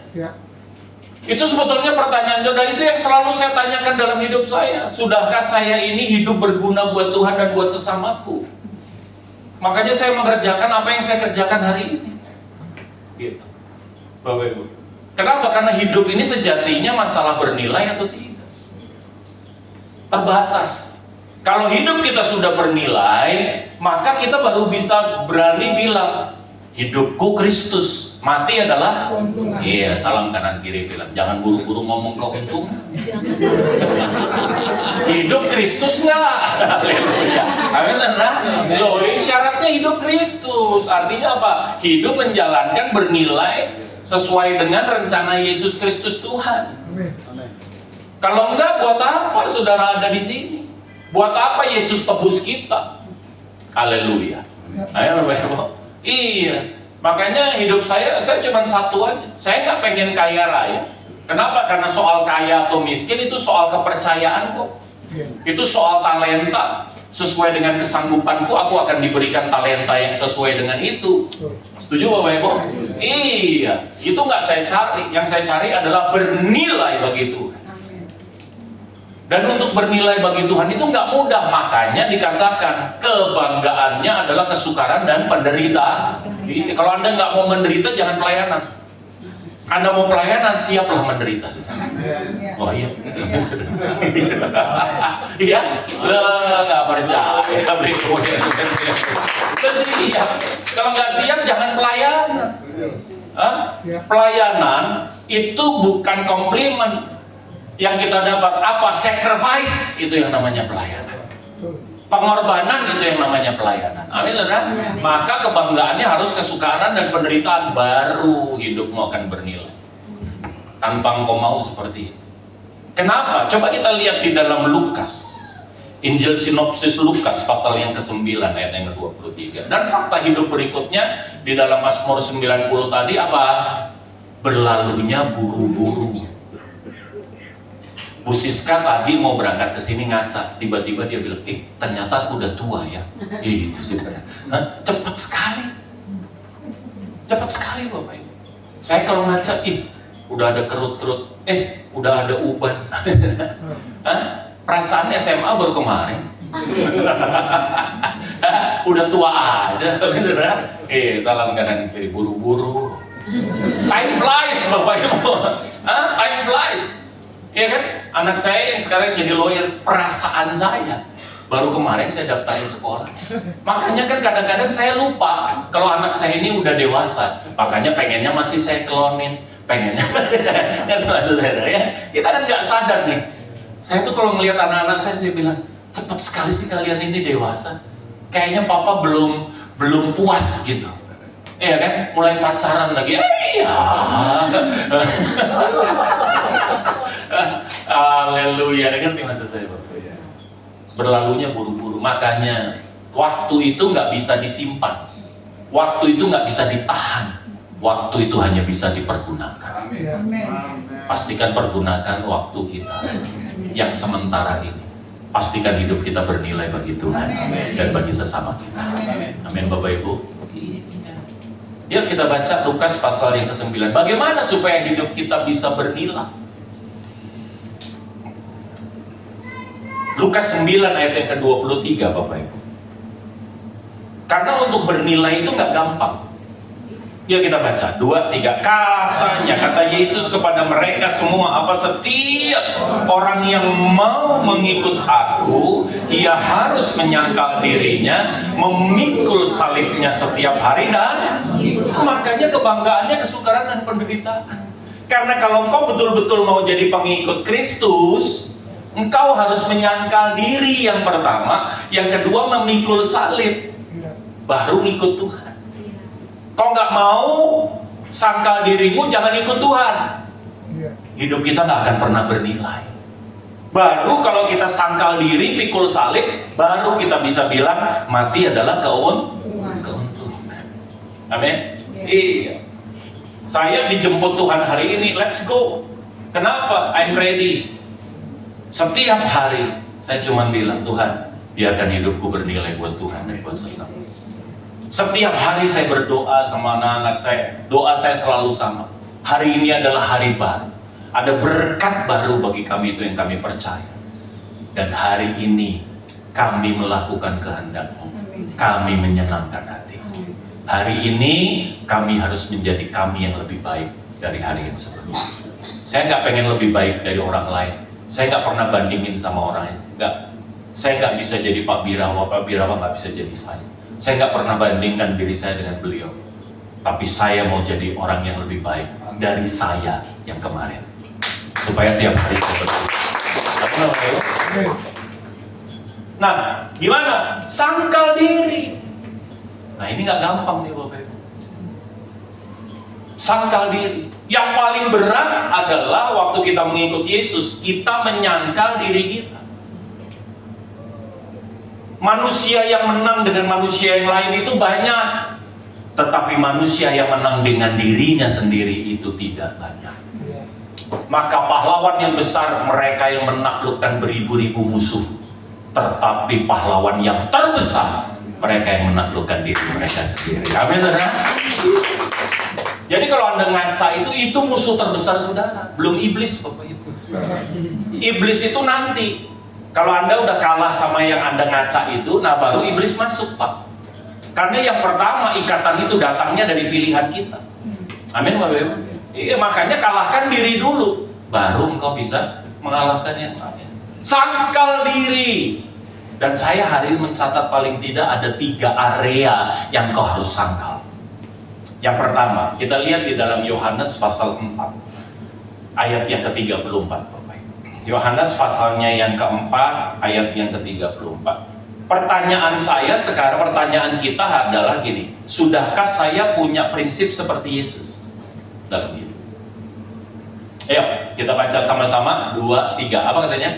Itu sebetulnya pertanyaan dan itu yang selalu saya tanyakan dalam hidup saya. Sudahkah saya ini hidup berguna buat Tuhan dan buat sesamaku? Makanya saya mengerjakan apa yang saya kerjakan hari ini. Gitu. Bapak Ibu. Kenapa? Karena hidup ini sejatinya masalah bernilai atau tidak. Terbatas. Kalau hidup kita sudah bernilai, maka kita baru bisa berani bilang, hidupku Kristus. Mati adalah iya, salam kanan kiri bilang, jangan buru-buru ngomong keuntungan. Hidup Kristus nggak? Haleluya. Amin. Loh, syaratnya hidup Kristus. Artinya apa? Hidup menjalankan bernilai sesuai dengan rencana Yesus Kristus Tuhan. Kalau enggak, buat apa saudara ada di sini? Buat apa Yesus tebus kita? Haleluya. Ayo Bapak. Iya. Makanya hidup saya cuma satu aja. Saya nggak pengen kaya raya. Kenapa? Karena soal kaya atau miskin itu soal kepercayaan kok. Itu soal talenta. Sesuai dengan kesanggupanku, aku akan diberikan talenta yang sesuai dengan itu. Setuju Bapak Ibu? Iya. Itu nggak saya cari. Yang saya cari adalah bernilai bagi Tuhan. Dan untuk bernilai bagi Tuhan itu nggak mudah. Makanya dikatakan kebanggaannya adalah kesukaran dan penderitaan. Jadi, kalau Anda nggak mau menderita, jangan pelayanan. Anda mau pelayanan, siaplah menderita. Oh iya. Iya? Nggak percaya. Siap. Kalau nggak siap, jangan pelayanan. Pelayanan itu bukan komplimen. Yang kita dapat apa? Sacrifice, itu yang namanya pelayanan. Pengorbanan, itu yang namanya pelayanan. Amin, saudara? Maka kebanggaannya harus kesukaran dan penderitaan, baru hidupmu akan bernilai. Tanpa engkau mau seperti itu. Kenapa? Coba kita lihat di dalam Lukas. Injil sinopsis Lukas pasal yang ke-9 ayat yang ke-23. Dan fakta hidup berikutnya di dalam Mazmur 90 tadi apa? Berlalunya buru-buru. Bu Siska tadi mau berangkat ke sini ngaca, tiba-tiba dia bilang, ternyata aku udah tua ya. Itu sih, cepat sekali, cepat sekali Bapak Ibu. Saya kalau ngaca, udah ada kerut-kerut, udah ada uban. Perasaan SMA baru kemarin. Udah tua aja, salam kanan kiri, buru-buru. Time flies Bapak Ibu, time flies. Iya kan? Anak saya yang sekarang jadi lawyer, perasaan saya baru kemarin saya daftarin sekolah. Makanya kan kadang-kadang saya lupa kalau anak saya ini udah dewasa. Makanya pengennya masih saya klonin, pengennya kan maksudnya ya. Kita kan nggak sadar nih. Saya tuh kalau ngelihat anak-anak saya bilang, cepet sekali sih kalian ini dewasa. Kayaknya papa belum puas gitu. Iya kan? Mulai pacaran lagi. Iya. Haleluya. Ngerti maksud saya Bapak? Berlalunya buru-buru. Makanya waktu itu nggak bisa disimpan. Waktu itu nggak bisa ditahan. Waktu itu hanya bisa dipergunakan. Pastikan pergunakan waktu kita yang sementara ini. Pastikan hidup kita bernilai bagi Tuhan dan bagi sesama kita. Amin Bapak Ibu. Yuk kita baca Lukas pasal yang ke-9. Bagaimana supaya hidup kita bisa bernilai? Lukas 9 ayat yang ke-23 Bapak Ibu. Karena untuk bernilai itu nggak gampang. Yuk kita baca 2, 3. Katanya, kata Yesus kepada mereka semua, apa setiap orang yang mau mengikut aku, ia harus menyangkal dirinya, memikul salibnya setiap hari, dan makanya kebanggaannya kesukaran dan penderitaan. Karena kalau engkau betul-betul mau jadi pengikut Kristus, engkau harus menyangkal diri yang pertama, yang kedua memikul salib, baru ngikut Tuhan. Kau nggak mau sangkal dirimu, jangan ikut Tuhan. Hidup kita nggak akan pernah bernilai. Baru kalau kita sangkal diri, pikul salib, baru kita bisa bilang mati adalah keuntungan. Amin. Iya. Saya dijemput Tuhan hari ini, let's go. Kenapa? I'm ready. Setiap hari saya cuma bilang, Tuhan, biarkan hidupku bernilai buat Tuhan dan buat sesama. Setiap hari saya berdoa sama anak-anak saya. Doa saya selalu sama. Hari ini adalah hari baru. Ada berkat baru bagi kami, itu yang kami percaya. Dan hari ini kami melakukan kehendak-Mu. Kami menyenangkan hati. Hari ini kami harus menjadi kami yang lebih baik dari hari yang sebelumnya. Saya nggak pengen lebih baik dari orang lain. Saya nggak pernah bandingin sama orang lain. Nggak. Saya nggak bisa jadi Pak Birawa nggak bisa jadi saya. Saya nggak pernah bandingkan diri saya dengan beliau. Tapi saya mau jadi orang yang lebih baik dari saya yang kemarin. Supaya tiap hari saya bersyukur. Nah, gimana? Sangkal diri. Nah, ini nggak gampang nih Bapak Ibu. Sangkal diri. Yang paling berat adalah waktu kita mengikut Yesus, kita menyangkal diri kita. Manusia yang menang dengan manusia yang lain itu banyak, tetapi manusia yang menang dengan dirinya sendiri itu tidak banyak. Maka pahlawan yang besar mereka yang menaklukkan beribu-ribu musuh, tetapi pahlawan yang terbesar mereka yang menaklukkan diri mereka sendiri. Amin, saudara. Jadi kalau Anda ngaca itu musuh terbesar saudara, belum iblis Bapak Ibu. Iblis itu nanti. Kalau Anda udah kalah sama yang Anda ngaca itu, nah baru iblis masuk, Pak. Karena yang pertama ikatan itu datangnya dari pilihan kita. Amin, Bapak Ibu. Iya, makanya kalahkan diri dulu, baru engkau bisa mengalahkan yang lain. Sangkal diri. Dan saya hari ini mencatat paling tidak ada 3 area yang kau harus sangkal. Yang pertama, kita lihat di dalam Yohanes pasal 4 ayat yang ke-34, Bapak Ibu. Yohanes pasalnya yang keempat, ayat yang ke-34. Pertanyaan saya sekarang, pertanyaan kita adalah gini, sudahkah saya punya prinsip seperti Yesus dalam hidup? Ayo, kita baca sama-sama, 2, 3, apa katanya?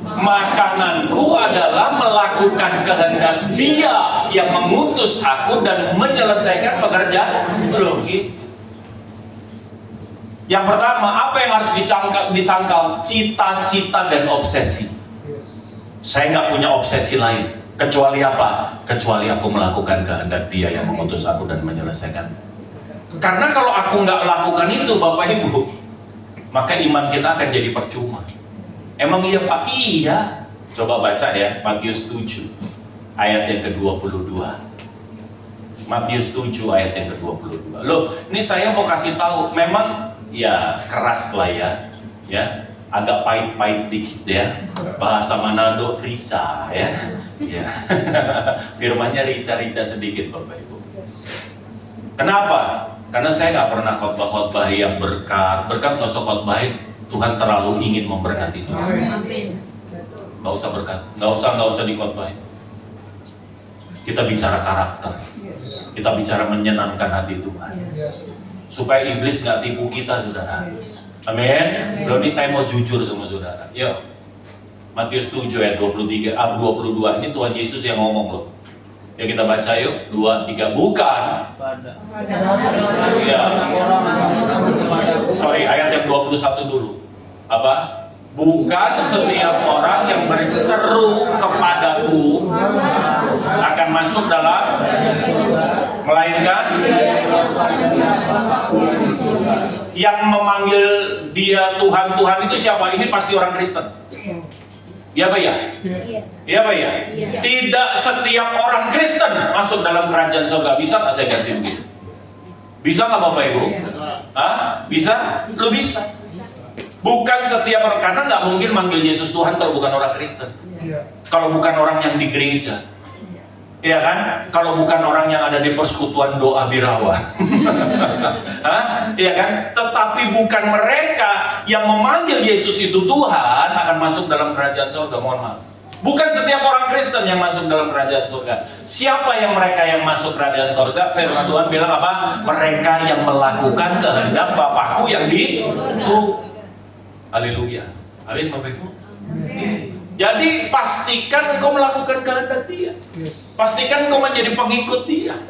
Makananku adalah melakukan kehendak Dia yang mengutus aku dan menyelesaikan pekerjaan. Loh, gitu. Yang pertama, apa yang harus disangkal? Cita-cita dan obsesi. Saya nggak punya obsesi lain. Kecuali apa? Kecuali aku melakukan kehendak Dia yang mengutus aku dan menyelesaikan. Karena kalau aku nggak lakukan itu, Bapak Ibu, maka iman kita akan jadi percuma. Emang iya Pak? Iya. Coba baca ya, Matius 7 ayat yang ke-22. Matius 7 ayat yang ke-22. Loh, ini saya mau kasih tahu, memang ya keras lah ya, agak pahit-pahit dikit ya. Bahasa Manado rica ya. Firmannya rica-rica sedikit Bapak Ibu. Kenapa? Karena saya nggak pernah khotbah-khotbah yang berkat nggak usah khotbahin. Tuhan terlalu ingin memberkati kita. Nggak usah berkat, nggak usah dikhotbahin. Kita bicara karakter, kita bicara menyenangkan hati Tuhan, supaya iblis nggak tipu kita, saudara. Amin. Loh, ini saya mau jujur sama saudara. Yuk, Matius 7 ayat 23, 22 ini Tuhan Yesus yang ngomong loh. Ya kita baca yuk, 2, 3, bukan. Ya. Sorry, ayat yang 21 dulu. Apa? Bukan setiap orang yang berseru kepadaku akan masuk dalam, melainkan yang memanggil Dia Tuhan, Tuhan itu siapa? Ini pasti orang Kristen. Ya Pak ya? Ya Pak ya? Tidak setiap orang Kristen masuk dalam kerajaan surga. Bisa nggak saya ganti begitu? Bisa nggak Bapak Ibu? Hah? Bisa? Lu bisa. Bukan setiap orang, karena nggak mungkin manggil Yesus Tuhan kalau bukan orang Kristen. Kalau bukan orang yang di gereja. Iya kan? Kalau bukan orang yang ada di persekutuan doa birawa. Hah? Iya kan? Tetapi bukan mereka yang memanggil Yesus itu Tuhan akan masuk dalam kerajaan surga. Mohon maaf. Bukan setiap orang Kristen yang masuk dalam kerajaan surga. Siapa yang mereka yang masuk kerajaan surga? Firman Tuhan bilang apa? Mereka yang melakukan kehendak Bapakku yang di surga. Haleluya. Amin Bapak Ibu. Jadi pastikan engkau melakukan kehendak Dia. Pastikan engkau menjadi pengikut Dia.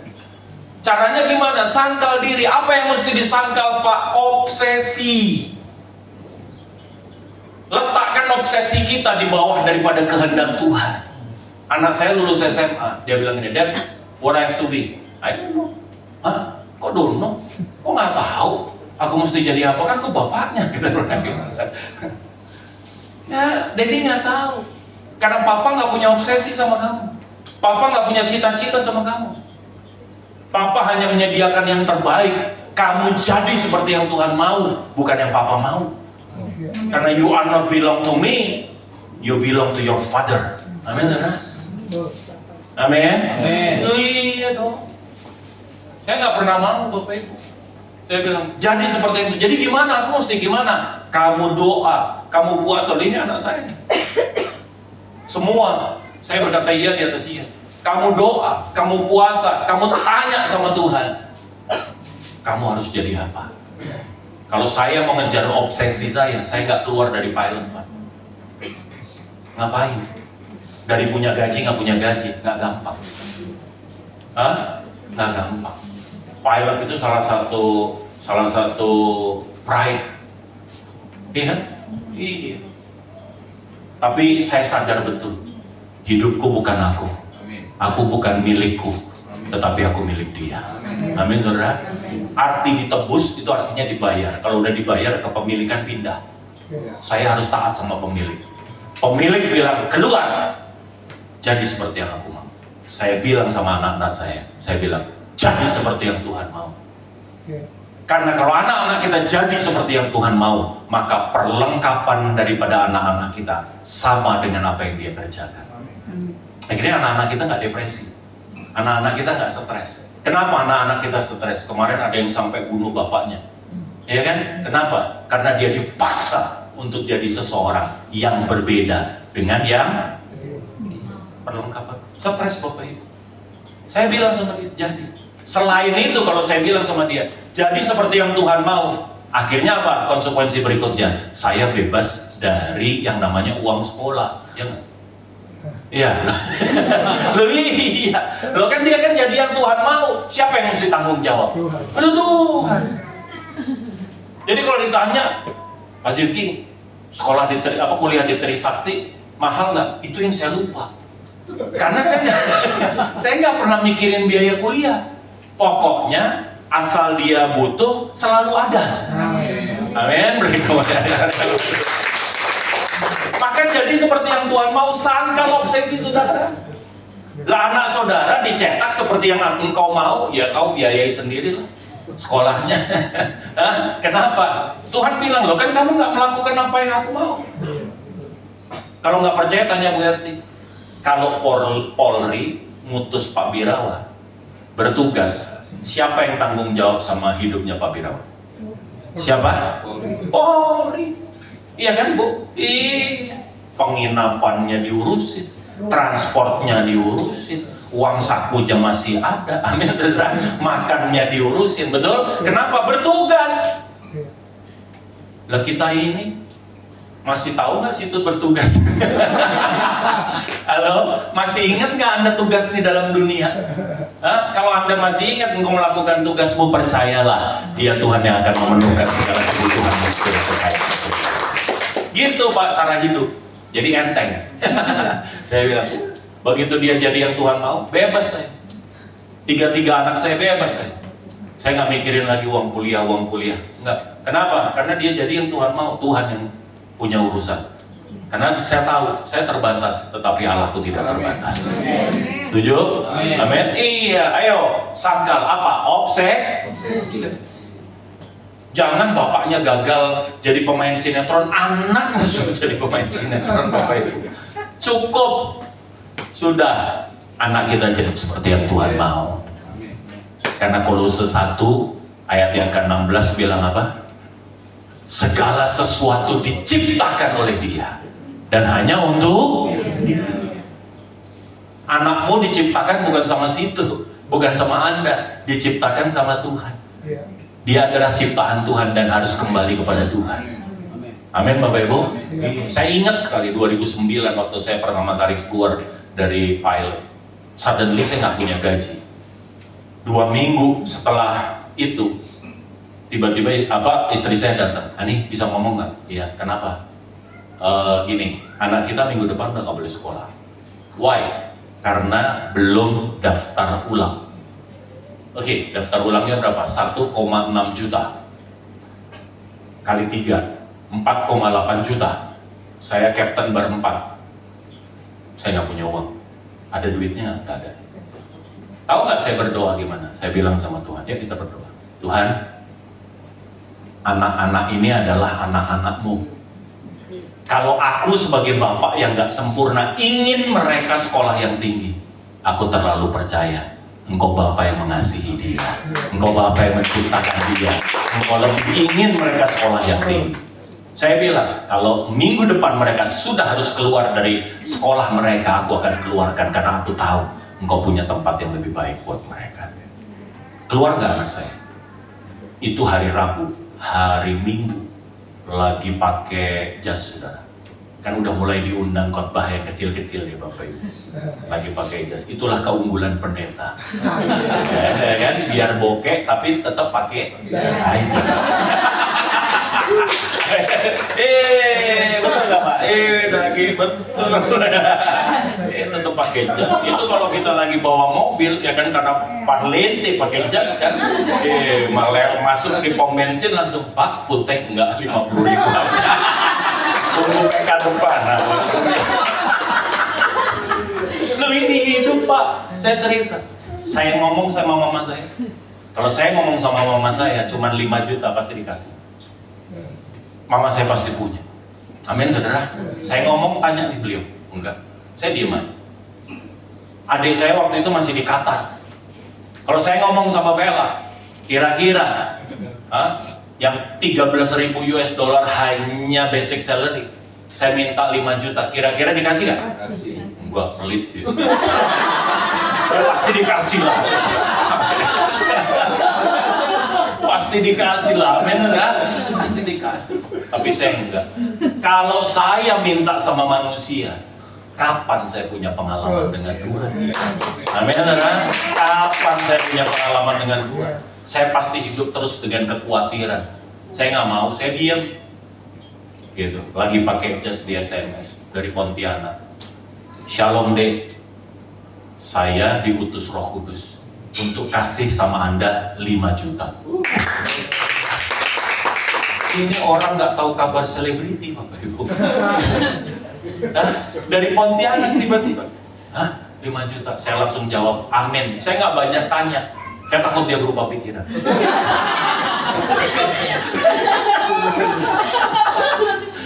Caranya gimana? Sangkal diri. Apa yang mesti disangkal Pak? Obsesi. Letakkan obsesi kita di bawah daripada kehendak Tuhan. Anak saya lulus SMA, dia bilang ini, Dad, what I have to be? I don't know. Hah? Kok don't know? Kok nggak tahu? Aku mesti jadi apa? Kan lu bapaknya. Ya, Dedi nggak tahu. Karena papa nggak punya obsesi sama kamu. Papa nggak punya cita-cita sama kamu. Papa hanya menyediakan yang terbaik. Kamu jadi seperti yang Tuhan mau, bukan yang papa mau. Karena you are not belong to me, you belong to your father. Amin, saudara? Amin. Iya dong. Saya nggak pernah mau, Bapak Ibu. Saya bilang, jadi seperti itu. Jadi gimana? Aku mesti gimana? Kamu doa, kamu puasa. Ini anak saya nih. Semua, saya berkata iya di atas iya. Kamu doa, kamu puasa, kamu tanya sama Tuhan. Kamu harus jadi apa? Kalau saya mengejar obsesi saya nggak keluar dari pilot, Pak. Ngapain? Dari punya gaji nggak punya gaji, nggak gampang. Hah? Nggak gampang. Pilot itu salah satu pride, iya kan? Iya. Tapi saya sadar betul, hidupku bukan aku bukan milikku, tetapi aku milik Dia. Amin, saudara. Arti ditebus itu artinya dibayar. Kalau udah dibayar, kepemilikan pindah. Saya harus taat sama pemilik. Pemilik bilang keluar, jadi seperti yang aku mau. Saya bilang sama anak-anak saya bilang jadi seperti yang Tuhan mau. Karena kalau anak-anak kita jadi seperti yang Tuhan mau, maka perlengkapan daripada anak-anak kita sama dengan apa yang dia kerjakan. Akhirnya anak-anak kita nggak depresi, anak-anak kita nggak stres. Kenapa anak-anak kita stres? Kemarin ada yang sampai bunuh bapaknya, ya kan? Kenapa? Karena dia dipaksa untuk jadi seseorang yang berbeda dengan yang perlengkapan. Stres, Bapak Ibu. Saya bilang sama dia, jadi. Selain itu, kalau saya bilang sama dia, jadi seperti yang Tuhan mau, akhirnya apa? Konsekuensi berikutnya, saya bebas dari yang namanya uang sekolah, ya nggak? Iya. Loh iya. Loh kan dia kan jadi yang Tuhan mau, siapa yang mesti tanggung jawab? Aduh Tuhan. Jadi kalau ditanya, Mas Yufki, kuliah di Trisakti mahal nggak? Itu yang saya lupa. Karena saya nggak pernah mikirin biaya kuliah. Pokoknya asal dia butuh selalu ada. Amin. Maka jadi seperti yang Tuhan mau, sangkal obsesi saudara. Lah anak saudara dicetak seperti yang engkau mau, ya kau biayai sendiri lah sekolahnya. Kenapa? Tuhan bilang loh, kan kamu nggak melakukan apa yang aku mau. Kalau nggak percaya tanya Bu Herti. Kalau Polri mutus Pak Birawa bertugas, siapa yang tanggung jawab sama hidupnya Pak Birawa? Siapa? Polri. Iya kan Bu? Iya. Penginapannya diurusin, transportnya diurusin, uang sakunya masih ada, amin, makannya diurusin, betul? Kenapa? Bertugas. Lah kita ini masih tahu nggak situ bertugas? Halo, masih ingat nggak Anda tugas di dalam dunia? Kalau Anda masih ingat engkau melakukan tugasmu, percayalah Dia Tuhan yang akan memenuhkan segala kebutuhanmu sesuai kekayaan. Gitu Pak cara hidup. Jadi enteng. Saya bilang, begitu dia jadi yang Tuhan mau, bebas saya. Tiga anak saya bebas saya. Saya nggak mikirin lagi uang kuliah. Enggak. Kenapa? Karena dia jadi yang Tuhan mau, Tuhan yang punya urusan. Karena saya tahu, saya terbatas, tetapi Allahku tidak terbatas. Setuju? Amin. Iya, ayo, sangkal apa? Obsesi. Jangan bapaknya gagal jadi pemain sinetron, anaknya sudah jadi pemain sinetron, Bapak Ibu. Cukup. Sudah, anak kita jadi seperti yang Tuhan mau. Karena Kolose 1 ayat yang ke-16 bilang apa? Segala sesuatu diciptakan oleh Dia dan hanya untuk anakmu diciptakan bukan sama situ, bukan sama Anda, diciptakan sama Tuhan. Dia adalah ciptaan Tuhan dan harus kembali kepada Tuhan. Amin Bapak Ibu. Saya ingat sekali 2009 waktu saya pertama kali keluar dari pilot. Suddenly saya nggak punya gaji. 2 minggu setelah itu tiba-tiba istri saya datang. Ani bisa ngomong nggak? Iya. Kenapa? Gini, anak kita minggu depan udah nggak boleh sekolah. Why? Karena belum daftar ulang. Oke, daftar ulangnya berapa? 1,6 juta. kali 3, 4,8 juta. Saya kapten bar 4. Saya nggak punya uang. Ada duitnya? Nggak ada. Tahu nggak saya berdoa gimana? Saya bilang sama Tuhan, ya kita berdoa. Tuhan, anak-anak ini adalah anak-anak-Mu. Kalau aku sebagai bapak yang nggak sempurna ingin mereka sekolah yang tinggi, aku terlalu percaya Engkau Bapa yang mengasihi dia, Engkau Bapa yang menciptakan dia, Engkau lebih ingin mereka sekolah yang tinggi. Saya bilang, kalau minggu depan mereka sudah harus keluar dari sekolah mereka, aku akan keluarkan karena aku tahu Engkau punya tempat yang lebih baik buat mereka. Keluar nggak anak saya? Itu hari Rabu, hari Minggu lagi pakai jas, saudara. Kan udah mulai diundang khotbah yang kecil-kecil ya Bapak Ibu. Lagi pakai jas. Itulah keunggulan pendeta. Ya, kan biar bokeh tapi tetap pakai jas. Betul nggak Pak? Lagi betul. Tetap pakai jas. Itu kalau kita lagi bawa mobil ya kan, karena parlente pakai jas kan. Malah masuk di pom bensin langsung, Pak full tank enggak 50.000. Tunggu PK depan. Lu ini hidup Pak. Saya cerita. Saya ngomong sama mama saya. Kalau saya ngomong sama mama saya cuma 5 juta pasti dikasih. Mama saya pasti punya. Amin saudara. Saya ngomong tanya nih beliau. Enggak. Saya diem aja. Adik saya waktu itu masih di Qatar. Kalau saya ngomong sama Vela, kira-kira yang 13.000 US dollar hanya basic salary, saya minta 5 juta, kira-kira dikasih gak? Gua pelit dia. Pasti dikasih lah. Pasti dikasih lah, bener kan? Pasti dikasih. Tapi saya enggak. Kalau saya minta sama manusia, kapan saya punya pengalaman dengan Tuhan? Amin, saudara. Kapan saya punya pengalaman dengan Tuhan? Saya pasti hidup terus dengan kekhawatiran. Saya nggak mau, saya diam. Gitu. Lagi pakai jas di SMS dari Pontianak. Shalom dek. Saya diutus Roh Kudus untuk kasih sama Anda 5 juta. Ini orang nggak tahu kabar selebriti, Bapak Ibu. Dari Pontianak tiba-tiba, 5 juta. Saya langsung jawab, amin. Saya nggak banyak tanya. Saya takut dia berubah pikiran.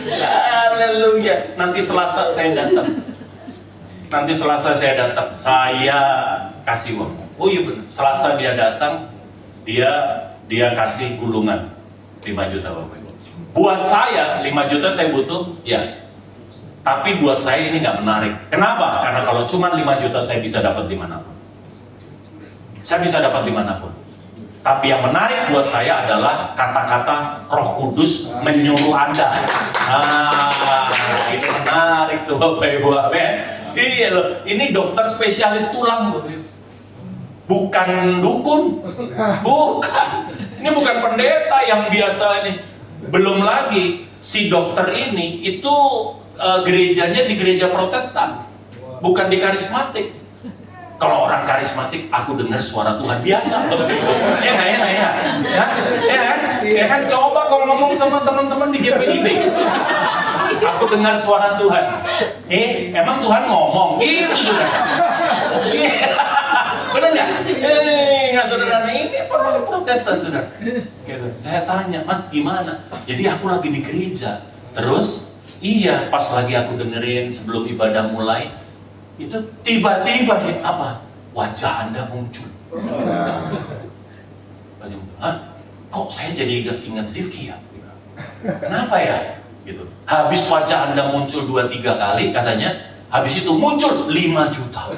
Haleluya. Nanti Selasa saya datang. Saya kasih uang. Oh iya benar. Selasa dia datang, dia kasih gulungan 5 juta Bapak Ibu. Buat saya 5 juta saya butuh, ya. Tapi buat saya ini nggak menarik. Kenapa? Karena kalau cuma 5 juta saya bisa dapat dimanapun. Saya bisa dapat dimanapun. Tapi yang menarik buat saya adalah kata-kata Roh Kudus menyuruh Anda. Ini menarik tuh Bapak Ibu. Iya loh, ini dokter spesialis tulang, Bapak Ibu. Bukan dukun, bukan. Ini bukan pendeta yang biasa ini. Belum lagi si dokter ini itu gerejanya di gereja Protestan, bukan di karismatik. Kalau orang karismatik, aku dengar suara Tuhan biasa, ya kan? Coba kau ngomong sama teman-teman di GPIB, aku dengar suara Tuhan. Emang Tuhan ngomong? Gitu sudah. Benar nggak? Nggak saudara, ini orang Protestan saudara. Gitu. Saya tanya, Mas gimana? Jadi aku lagi di gereja, terus iya pas lagi aku dengerin sebelum ibadah mulai, itu tiba-tiba apa? Wajah Anda muncul. Kok saya jadi ingat Zifki ya? Kenapa ya? Gitu. Habis wajah Anda muncul 2-3 kali katanya, habis itu muncul 5 juta.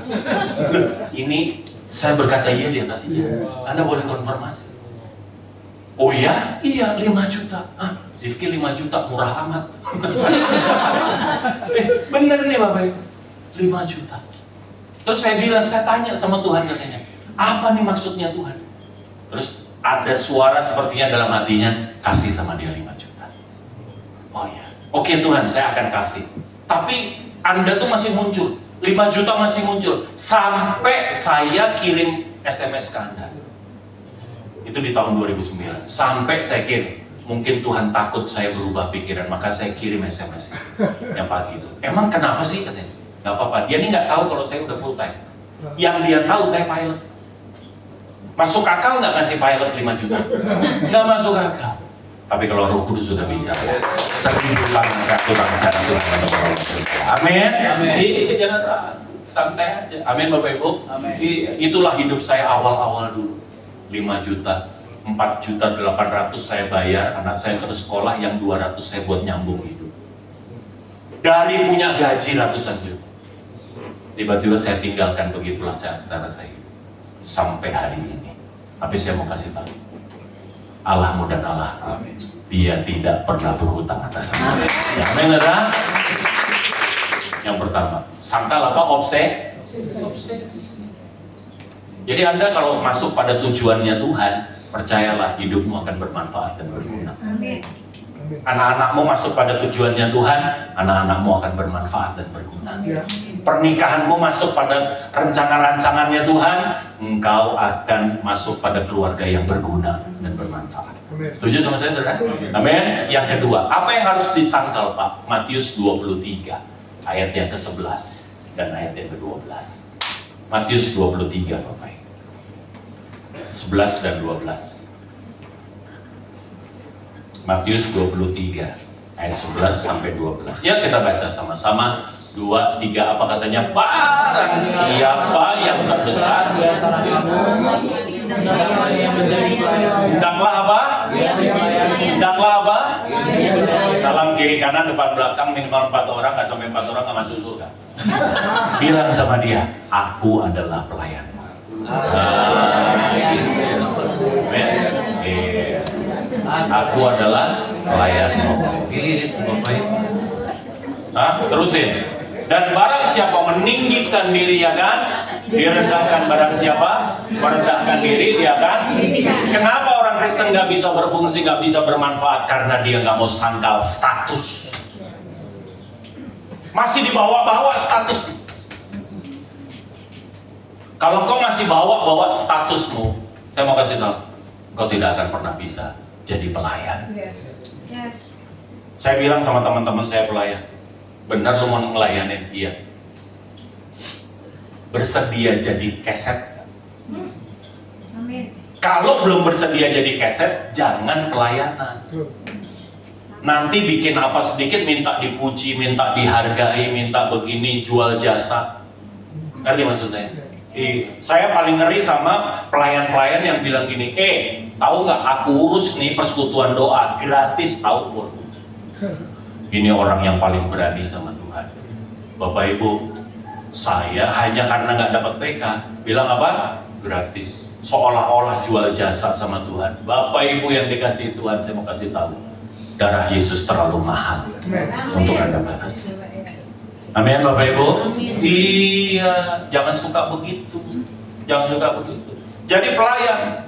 Loh, ini saya berkata iya di atasnya. Anda boleh konfirmasi. Oh ya? Iya 5 juta. Zifki 5 juta murah amat. Bener nih Bapak Ibu. 5 juta. Terus saya bilang, saya tanya sama Tuhan katanya, apa nih maksudnya Tuhan? Terus ada suara sepertinya dalam hatinya, kasih sama dia 5 juta. Oh ya, oke Tuhan, saya akan kasih. Tapi Anda tuh masih muncul, 5 juta masih muncul, sampai saya kirim SMS ke Anda. Itu di tahun 2009, sampai saya kirim. mungkin Tuhan takut saya berubah pikiran, maka saya kirim SMS yang pagi itu. Emang kenapa sih katanya? Gak apa-apa, dia ini nggak tahu kalau saya udah full time. Yang dia tahu saya pilot. Masuk akal nggak ngasih pilot 5 juta? Nggak masuk akal. Tapi kalau Roh Kudus sudah bicara, 1000 tangan aturan cara Tuhan untuk menolong kita. Amin. Jangan santai aja. Amin Bapak Ibu. Itulah hidup saya awal-awal dulu. 5 juta, 4.800.000 saya bayar, anak saya terus sekolah, yang 200 saya buat nyambung hidup. Dari punya gaji ratusan juta, tiba-tiba saya tinggalkan, begitulah cara saya sampai hari ini. Tapi saya mau kasih tahu, Allahmu dan Allahku, Dia tidak pernah berhutang atas saya. Amin. Yang pertama, sangkal apa? Obsesi. Jadi Anda kalau masuk pada tujuannya Tuhan, percayalah hidupmu akan bermanfaat dan berguna. Anak-anakmu masuk pada tujuannya Tuhan, anak-anakmu akan bermanfaat dan berguna. Pernikahanmu masuk pada rencana-rancangannya Tuhan, engkau akan masuk pada keluarga yang berguna dan bermanfaat. Setuju sama saya, saudara? Amin. Yang kedua, apa yang harus disangkal, Pak? Matius 23, ayat yang ke-11 dan ayat yang ke-12. Matius 23, Bapak. 11 dan 12. Matius 23 ayat 11 sampai 12. Ya, kita baca sama-sama. 2, 3, apa katanya? Barang siapa yang terbesar hendaklah apa? Hendaklah apa? Salam kiri kanan depan belakang, minimal 4 orang, nggak sampai 4 orang nggak masuk surga. Bilang sama dia, aku adalah pelayan. Aku adalah pelayanmu. Terusin. Dan barang siapa meninggikan diri, ya kan, direndahkan. Barang siapa merendahkan diri, dia kan. Kenapa orang Kristen nggak bisa berfungsi, nggak bisa bermanfaat? Karena dia nggak mau sangkal status. Masih dibawa-bawa status. Kalau kau masih bawa-bawa statusmu, saya mau kasih tahu, kau tidak akan pernah bisa jadi pelayan. Yes. Saya bilang sama teman-teman saya pelayan, benar lu mau ngelayanin? Iya. Bersedia jadi keset? Amin. Kalau belum bersedia jadi keset, jangan pelayanan. Nanti bikin apa sedikit minta dipuji, minta dihargai, minta begini, jual jasa. Ngerti maksud saya? Saya paling ngeri sama pelayan-pelayan yang bilang gini, tahu nggak, aku urus nih persekutuan doa gratis, tahu pun. Ini orang yang paling berani sama Tuhan. Bapak Ibu, saya hanya karena nggak dapat PK, bilang apa? Gratis. Seolah-olah jual jasa sama Tuhan. Bapak Ibu yang dikasih Tuhan, saya mau kasih tahu, darah Yesus terlalu mahal untuk Anda balas. Amin Bapak Ibu. Iya, jangan suka begitu. Jangan suka begitu. Jadi pelayan,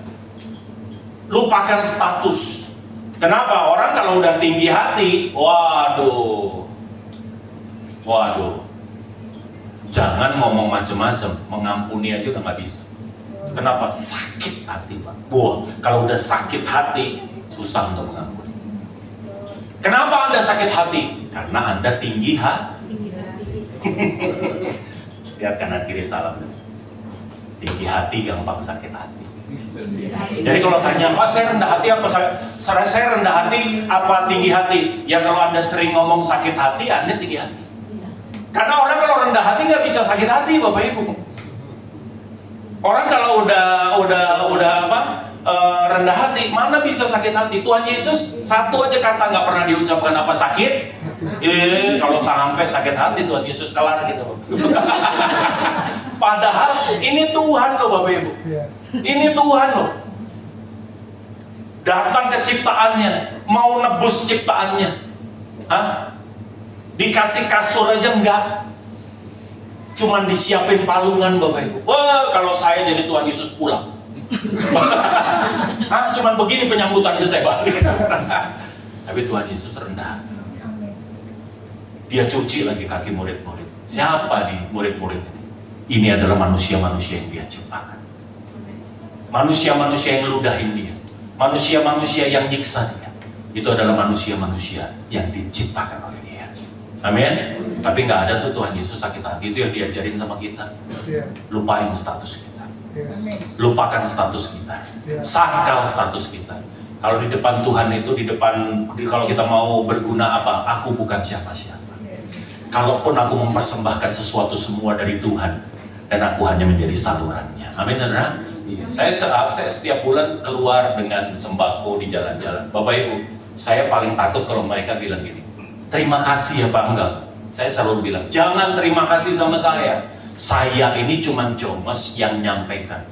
lupakan status. Kenapa? Orang kalau udah tinggi hati, waduh. Jangan ngomong macam-macam, mengampuni aja udah nggak bisa. Kenapa? Sakit hati, Pak. Wah, kalau udah sakit hati, susah untuk mengampuni. Kenapa Anda sakit hati? Karena Anda tinggi hati. Lihat kanan kiri salam. Tinggi hati gampang sakit hati. Jadi kalau tanya, Pak saya rendah hati apa saya rendah hati apa tinggi hati? Ya kalau Anda sering ngomong sakit hati, Anda tinggi hati. Karena orang kalau rendah hati nggak bisa sakit hati, Bapak Ibu. Orang kalau rendah hati, mana bisa sakit hati? Tuhan Yesus satu aja kata nggak pernah diucapkan apa sakit. Kalau sampai sakit hati Tuhan Yesus kelar gitu. Padahal ini Tuhan loh Bapak Ibu. Ini Tuhan loh. Datang ke ciptaannya, mau nebus ciptaannya. Dikasih kasur aja enggak. Cuman disiapin palungan Bapak Ibu. Wah, kalau saya jadi Tuhan Yesus pulang. Cuman begini penyambutannya saya balik. Tapi Tuhan Yesus rendah. Dia cuci lagi kaki murid-murid. Siapa nih murid-murid ini? Ini adalah manusia-manusia yang dia ciptakan. Manusia-manusia yang ludahin dia. Manusia-manusia yang nyiksa dia. Itu adalah manusia-manusia yang diciptakan oleh Dia. Amin. Tapi nggak ada tuh Tuhan Yesus sakit hati, itu yang diajarin sama kita. Lupain status kita. Lupakan status kita. Sangkal status kita. Kalau di depan Tuhan itu, kalau kita mau berguna apa? Aku bukan siapa-siapa. Kalaupun aku mempersembahkan sesuatu semua dari Tuhan, dan aku hanya menjadi salurannya. Amin, saudara? Iya. Saya setiap bulan keluar dengan sembako di jalan-jalan. Bapak Ibu, saya paling takut kalau mereka bilang gini, terima kasih ya Pak. Enggak. Saya selalu bilang, jangan terima kasih sama saya. Saya ini cuma jomos yang nyampaikan.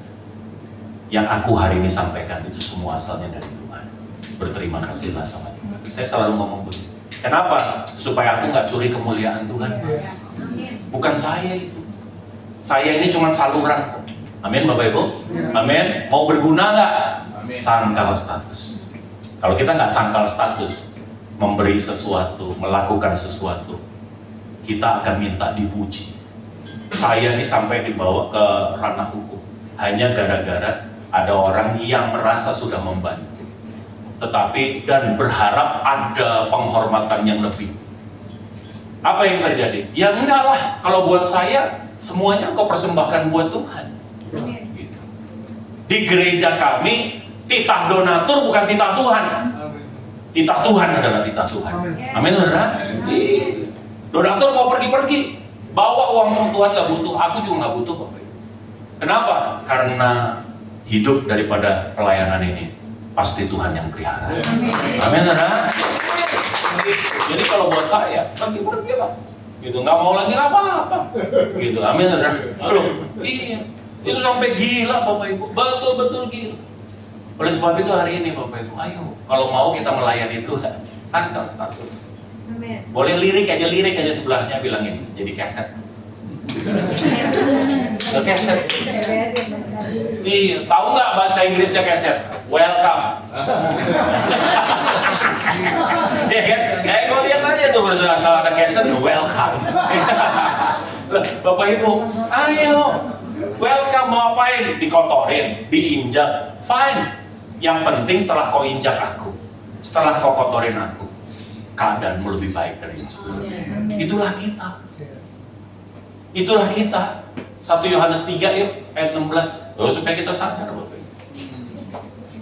Yang aku hari ini sampaikan itu semua asalnya dari Tuhan. Berterima kasihlah sama Tuhan. Saya selalu ngomong begitu. Kenapa? Supaya aku nggak curi kemuliaan Tuhan. Bukan saya itu. Saya ini cuma saluran. Amin, Bapak Ibu. Amin. Mau berguna nggak? Sangkal status. Kalau kita nggak sangkal status, memberi sesuatu, melakukan sesuatu, kita akan minta dipuji. Saya ini sampai dibawa ke ranah hukum hanya gara-gara ada orang yang merasa sudah membantu, tetapi dan berharap ada penghormatan yang lebih. Apa yang terjadi? Ya enggak lah, kalau buat saya semuanya engkau persembahkan buat Tuhan. Gitu. Di gereja kami titah donatur bukan titah Tuhan. Titah Tuhan adalah titah Tuhan. Amin, saudara? Donatur mau pergi-pergi, bawa uang Tuhan nggak butuh, aku juga nggak butuh, Bapak. Kenapa? Karena hidup daripada pelayanan ini pasti Tuhan yang pelihara. Amin, saudara. Jadi kalau buat saya, pergi-pergi lah. Gitu, nggak mau lagi apa-apa. Gitu, amin, saudara. Loh, iya, itu sampai gila, Bapak Ibu. Betul-betul gila. Oleh sebab itu hari ini, Bapak Ibu, ayo, kalau mau kita melayani Tuhan, sangkal status. Boleh lirik aja sebelahnya bilang ini, jadi keset. Keset. Iya, tahu nggak bahasa Inggrisnya keset? Welcome. Ya kan? Kayak kau lihat aja tuh kalau asal ada keset, welcome. Bapak Ibu, ayo, welcome. Mau apain? Dikotorin, diinjak, fine. Yang penting setelah kau injak aku, setelah kau kotorin aku, keadaanmu lebih baik dari yang sebelumnya. Itulah kita. Itulah kita. 1 Yohanes 3 yuk, ayat 16. Oh, supaya kita sadar, Bapak.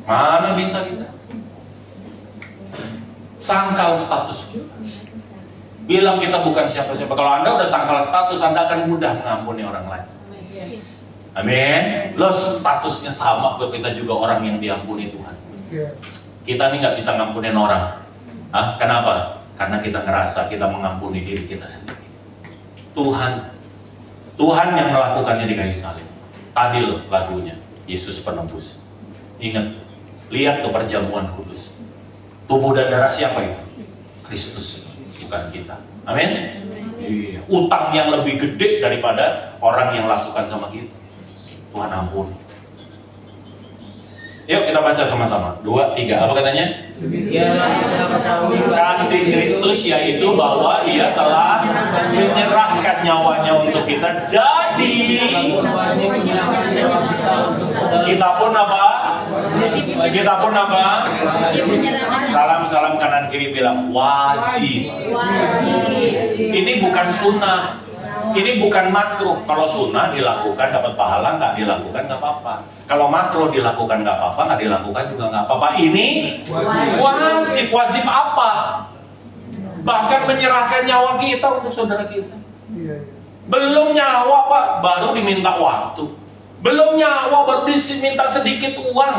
Mana bisa kita? Sangkal status. Bilang kita bukan siapa-siapa. Kalau Anda udah sangkal status, Anda akan mudah mengampuni orang lain. Amin. Lo statusnya sama, kita juga orang yang diampuni Tuhan. Kita nih nggak bisa ngampunin orang. Hah? Kenapa? Karena kita ngerasa kita mengampuni diri kita sendiri. Tuhan yang melakukannya di kayu salib. Tadi loh lagunya, Yesus penebus. Ingat, lihat tuh perjamuan kudus. Tubuh dan darah siapa itu? Kristus, bukan kita. Amin. Iya. Utang yang lebih gede daripada orang yang lakukan sama kita. Tuhan ampun. Yuk kita baca sama-sama. 2, 3. Apa katanya? Kasih Kristus yaitu bahwa Dia telah menyerahkan nyawanya untuk kita. Jadi kita pun apa? Salam kanan kiri bilang wajib. Ini bukan sunnah. Ini bukan makruh. Kalau sunnah dilakukan dapat pahala, nggak dilakukan nggak apa-apa. Kalau makruh dilakukan nggak apa-apa, nggak dilakukan juga nggak apa-apa. Ini wajib. Wajib apa? Bahkan menyerahkan nyawa kita untuk saudara kita. Belum nyawa, Pak, baru diminta waktu. Belum nyawa, baru diminta sedikit uang.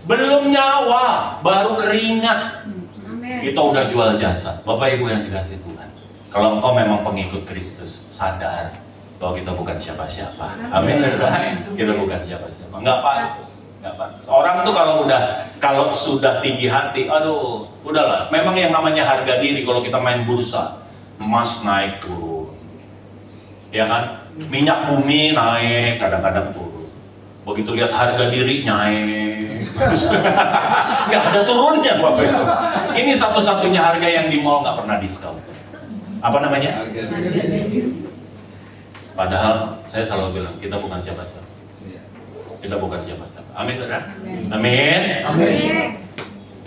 Belum nyawa, baru keringat. Kita udah jual jasa. Bapak Ibu yang dikasih Tuhan, kalau engkau memang pengikut Kristus, sadar bahwa kita bukan siapa-siapa. Amin. Kita bukan siapa-siapa. Nggak pantas. Orang tuh kalau sudah tinggi hati, aduh, udahlah. Memang yang namanya harga diri, kalau kita main bursa, emas naik turun, ya kan? Minyak bumi naik, kadang-kadang turun. Begitu lihat harga diri naik, nggak ada turunnya, Bapak Ibu. Ini satu-satunya harga yang di mall nggak pernah diskon. Apa namanya? Padahal saya selalu bilang kita bukan siapa-siapa. Kita bukan siapa-siapa. Amin, benar? Amin.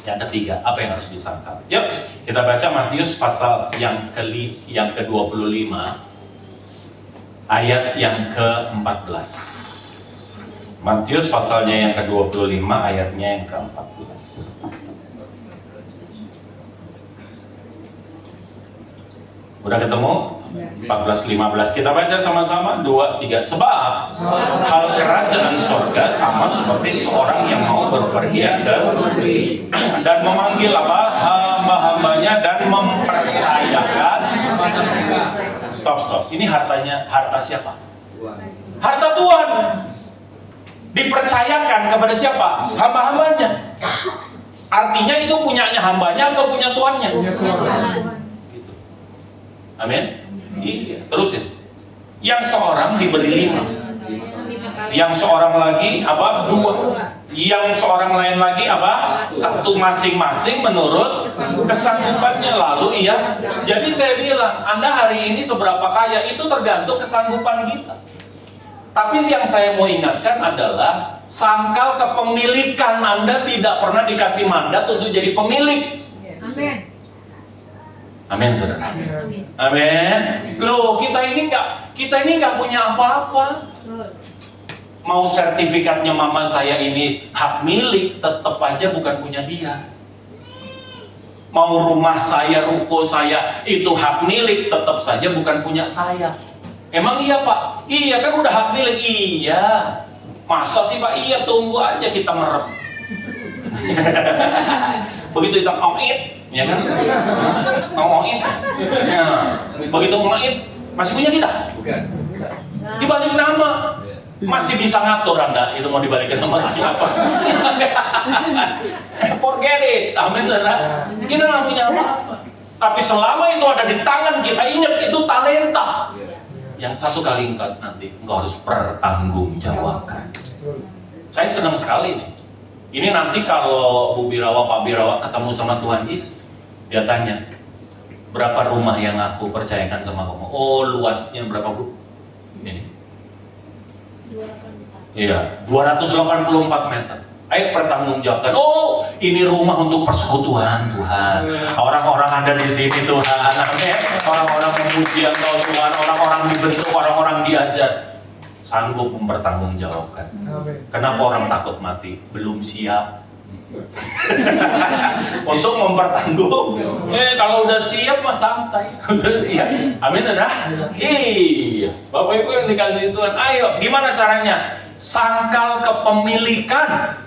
Yang ketiga, apa yang harus disangkal? Yuk, kita baca Matius pasal yang ke-25 ayat yang ke-14. Matius pasalnya yang ke-25 ayatnya yang ke-14. Udah ketemu? 14-15 kita baca sama-sama 2-3. Sebab hal kerajaan sorga sama seperti seorang yang mau berpergian ke dan memanggil hamba-hambanya dan mempercayakan. Stop. Ini harta siapa? Harta Tuhan. Dipercayakan kepada siapa? Hamba-hambanya. Artinya itu punyanya hambanya atau punya tuannya? Gitu. Amin. Iya, terusin. Yang seorang diberi 5. Yang seorang lagi 2. Yang seorang lain lagi 1, masing-masing menurut kesanggupannya. Lalu jadi saya bilang, Anda hari ini seberapa kaya itu tergantung kesanggupan kita. Tapi yang saya mau ingatkan adalah sangkal kepemilikan. Anda tidak pernah dikasih mandat untuk jadi pemilik. Amin. Amin, saudara. Amin. Loh, kita ini nggak punya apa-apa. Mau sertifikatnya mama saya ini hak milik, tetap aja bukan punya dia. Mau rumah saya, ruko saya itu hak milik, tetap saja bukan punya saya. Emang iya Pak? Iya kan udah hak milik. Iya. Masa sih Pak? Iya, tunggu aja kita merem. Begitu kita ongit, ya kan? Ongit. Nah, begitu ongit, masih punya kita? Bukan. Dibalik nama. Masih bisa ngatur Anda itu mau dibalikin sama siapa. Forget it. Amin, saudara. Kita nggak punya apa-apa. Tapi selama itu ada di tangan kita, ingat itu talenta. Yang satu kali nanti engkau harus pertanggungjawabkan. Saya senang sekali nih. Ini nanti kalau Bu Birawa, Pak Birawa ketemu sama Tuhan Yesus, dia tanya, berapa rumah yang aku percayakan sama kamu? Oh, luasnya berapa Bu? Ini. Iya, 284 meter. Ayo pertanggungjawabkan. Oh, ini rumah untuk persekutuan Tuhan. Orang-orang ada di sini Tuhan. Orang-orang memuji Engkau Tuhan. Orang-orang dibentuk, orang-orang diajar. Sanggup mempertanggungjawabkan. Kenapa orang takut mati? Belum siap untuk mempertanggung. Kalau udah siap mah santai. Iya. Amin, saudara? Iya. Bapak Ibu yang dikasihi Tuhan, ayo gimana caranya? Sangkal kepemilikan.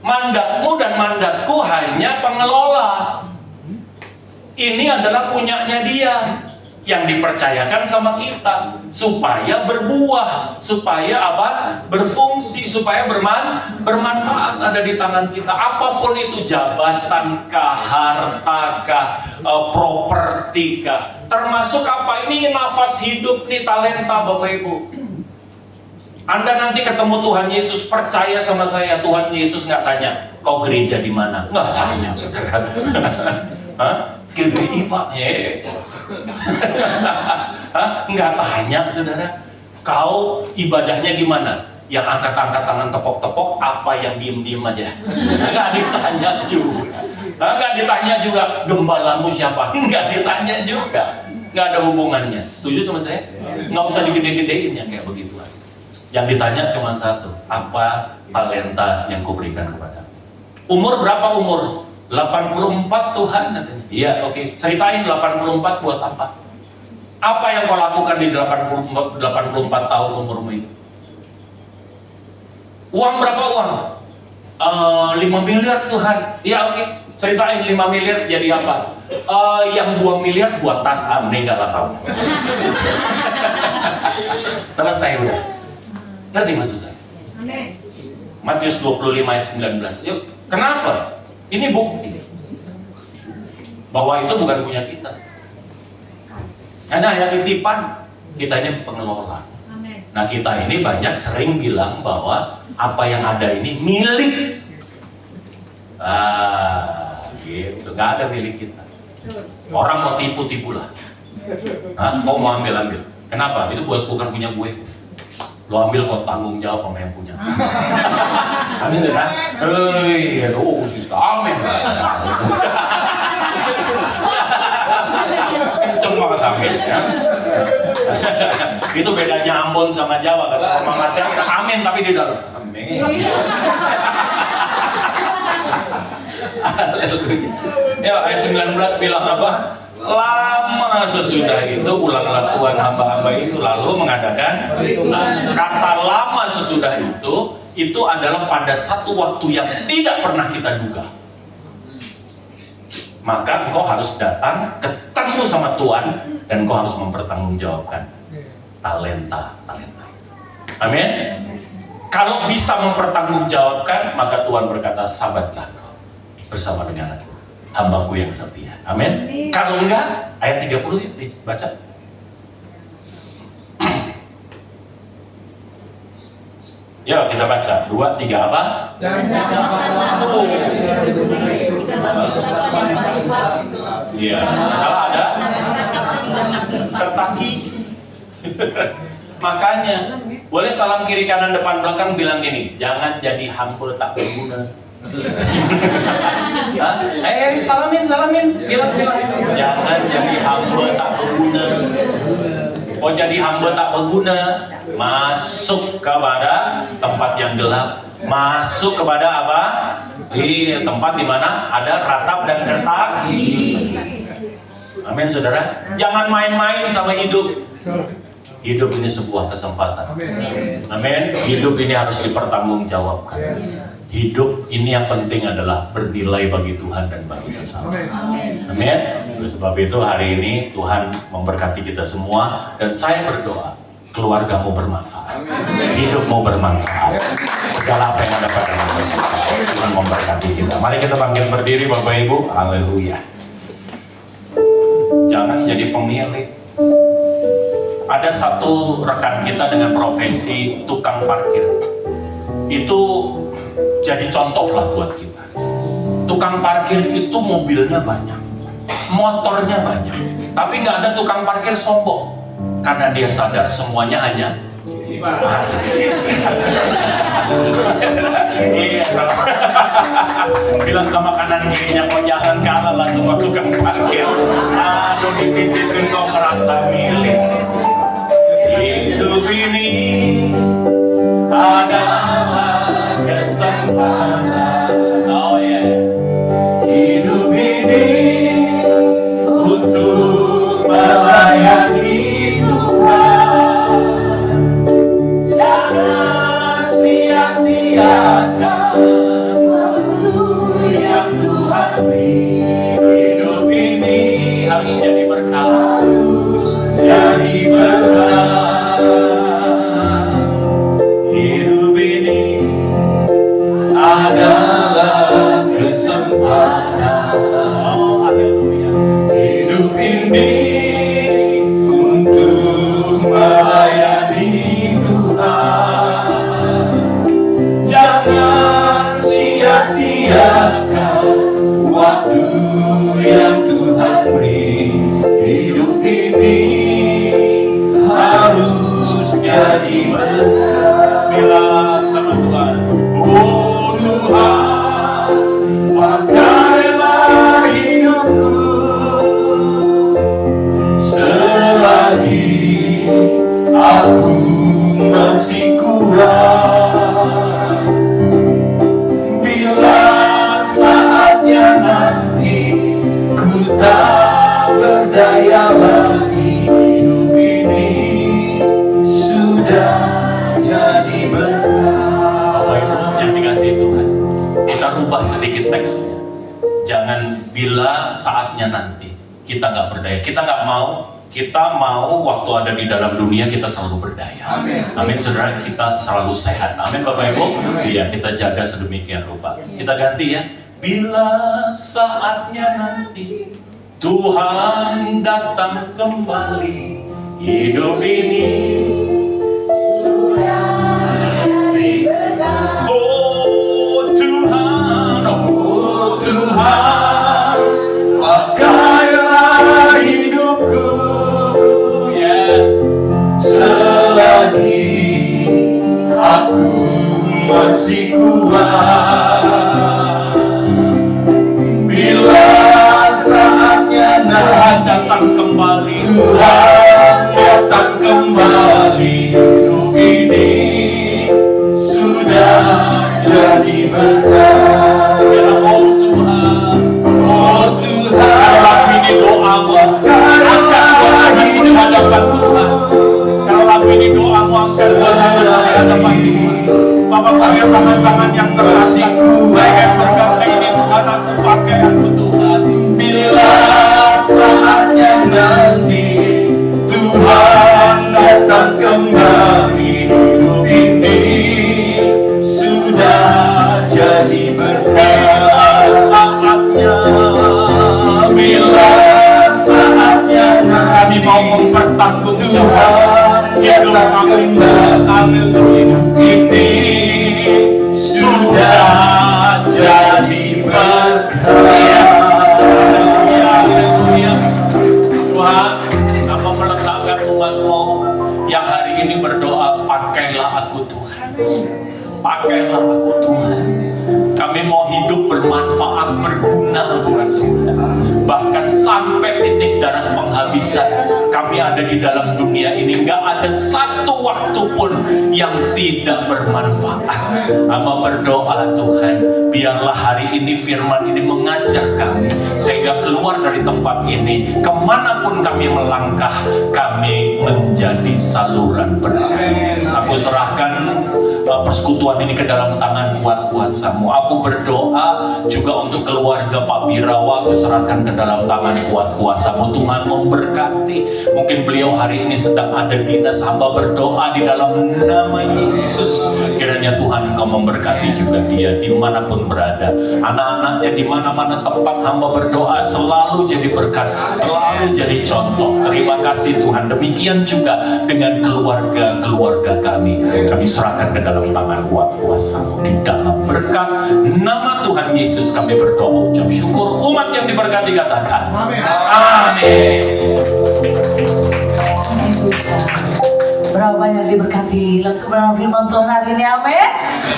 Mandatmu dan mandatku hanya pengelola. Ini adalah punyanya dia yang dipercayakan sama kita supaya berbuah, supaya berfungsi, supaya bermanfaat ada di tangan kita. Apapun itu, jabatankah, hartakah, propertikah, termasuk ini nafas hidup nih, talenta Bapak Ibu. Anda nanti ketemu Tuhan Yesus, percaya sama saya, Tuhan Yesus nggak tanya kau gereja di mana, nggak tanya, saudara. Hah? GBI Pak, nggak tanya, saudara. Kau ibadahnya gimana? Yang angkat-angkat tangan tepok-tepok, apa yang diem-diem aja? Nggak ditanya juga. Nggak ditanya juga gembalamu siapa? Nggak ditanya juga. Nggak ada hubungannya. Setuju sama saya? Nggak usah digede-gedein ya kayak begitu. Yang ditanya cuma satu, apa talenta yang kuberikan kepada? Umur berapa umur? 84 Tuhan katanya. Iya, oke. Ceritain 84 buat apa? Apa yang kau lakukan di 84 tahun umurmu itu? Uang berapa uang? 5 miliar Tuhan. Iya, oke. Ceritain 5 miliar jadi apa? Yang 2 miliar buat tas, meninggal lah kamu. Selesai udah. Ngerti maksud saya? Matius 25 ayat 19. Yuk, kenapa? Ini bukti bahwa itu bukan punya kita. Hanya titipan, kita ini pengelola. Nah, kita ini banyak sering bilang bahwa apa yang ada ini milik. Gitu, nggak ada milik kita. Orang mau tipu-tipu lah. Kau mau ambil. Kenapa? Itu bukan punya gue. Lo ambil, kau tanggung jawab sama yang punya. Amin ya? Hei, oh sister, amin. Kenceng banget amin ya. Itu bedanya Ambon sama Jawa kan. Mama saya amin tapi di dalam amin. Ya, ayat 19 bilang apa? Lama sesudah itu ulanglah Tuhan hamba-hamba itu lalu mengadakan. Kata lama sesudah itu adalah pada satu waktu yang tidak pernah kita duga. Maka engkau harus datang ketemu sama Tuhan dan engkau harus mempertanggungjawabkan talenta itu. Amin. Kalau bisa mempertanggungjawabkan, maka Tuhan berkata, sabarlah kau bersama dengan aku, hambaku yang setia. Amin. Kalau enggak, ayat 30 yuk dibaca. Ya kita baca 2, 3 apa? Dan cakapkanlah Iya. Kalau ada tertaki. Makanya boleh salam kiri kanan depan belakang bilang gini, jangan jadi hamba tak berguna. Salamin, bilang. Jangan jadi hamba tak berguna. Oh jadi hamba tak berguna, masuk kepada tempat yang gelap, masuk kepada apa? Di tempat di mana ada ratap dan kertak. Amin saudara. Jangan main-main sama hidup. Hidup ini sebuah kesempatan. Amin. Hidup ini harus dipertanggungjawabkan. Hidup ini yang penting adalah bernilai bagi Tuhan dan bagi sesama. Amin. Oleh sebab itu hari ini Tuhan memberkati kita semua dan saya berdoa keluargamu bermanfaat, hidupmu bermanfaat, segala apa yang ada padamu bermanfaat. Tuhan memberkati kita. Mari kita bangkit berdiri Bapak Ibu. Haleluya. Jangan jadi pemilik. Ada satu rekan kita dengan profesi tukang parkir. Itu jadi contoh lah buat kita. Tukang parkir itu mobilnya banyak, motornya banyak, tapi nggak ada tukang parkir sombong karena dia sadar semuanya hanya iya, bilang sama kanan kirinya, kok jangan kalah lah semua tukang parkir. Aduh, dipindihin kau merasa milik. Hidup ini adalah kesempatan. Oh yes. Hidup ini untuk melayani Tuhan. Jangan sia-siakan waktu yang Tuhan beri. Hidup ini harus jadi berkah. Jadi berkah. Hidup ini adalah kesempatan. Oh, haleluya. Hidup ini untuk melayani Tuhan. Jangan sia-siakan waktu yang Tuhan beri. Hidup ini harus jadi berkah. Bilang sama Tuhan, oh Tuhan, pakailah hidupku selagi aku masih kuat. Bila saatnya nanti ku tak berdaya lagi, hidup ini sudah jadi berkah. Bapak Ibu yang dikasihi Tuhan, kita rubah sedikit teksnya. Jangan bila saatnya nanti kita nggak berdaya. Kita mau waktu ada di dalam dunia kita selalu berdaya. Amin saudara, kita selalu sehat. Amin Bapak Ibu. Iya, kita jaga sedemikian rupa. Kita ganti ya. Bila saatnya nanti Tuhan datang kembali, hidup ini sudah berkah. Oh Tuhan, pakailah hidupku, yes, selagi masih kuat. Bila saatnya Tuhan datang kembali, Tuhan datang kembali, hidup ini sudah jadi berkah. Oh Tuhan, oh Tuhan, kalau ini doamu, angkat dua tanganmu di hadapan Tuhan. Kalau ini doamu, angkat dua tanganmu di hadapan Tuhan. Bapak pakai tangan-tangan yang terasa, baik berkata ini Tuhan, aku pakai aku Tuhan. Bila saatnya nanti Tuhan datang kembali, hidup ini sudah jadi berkah. Saatnya, bila saatnya kami mau mempertanggungjawabkan hidup kami. Hidup ini sudah jadi berkah. Tuhan, apa meletakkan umat-Mu yang hari ini berdoa, pakailah aku Tuhan. Pakailah aku Tuhan. Kami mau hidup bermanfaat, berguna buat Tuhan. Bahkan sampai titik darah penghabisan kami ada di dalam dunia ini, nggak ada satu waktu pun yang tidak bermanfaat. Hamba berdoa Tuhan, biarlah hari ini firman ini mengajar kami, sehingga keluar dari tempat ini, kemanapun kami melangkah, kami menjadi saluran berkah. Aku serahkan persekutuan ini ke dalam tangan kuat kuasa-Mu. Aku berdoa juga untuk keluarga Pak Birawa, aku serahkan ke dalam tangan kuat kuasa-Mu. Tuhan memberkati. Mungkin beliau hari ini sedang ada dinas, hamba berdoa di dalam nama Yesus, kiranya Tuhan Engkau memberkati juga dia dimanapun berada. Anak-anaknya di mana-mana tempat, hamba berdoa selalu jadi berkat, selalu jadi contoh. Terima kasih Tuhan. Demikian juga dengan keluarga-keluarga kami. Kami serahkan ke dalam tangan kuat kuasa-Mu. Di dalam berkat nama Tuhan Yesus kami berdoa, ucap syukur. Umat yang diberkati katakan amin. Amin. Berapa banyak diberkati kebenaran firman Tuhan hari ini, amin.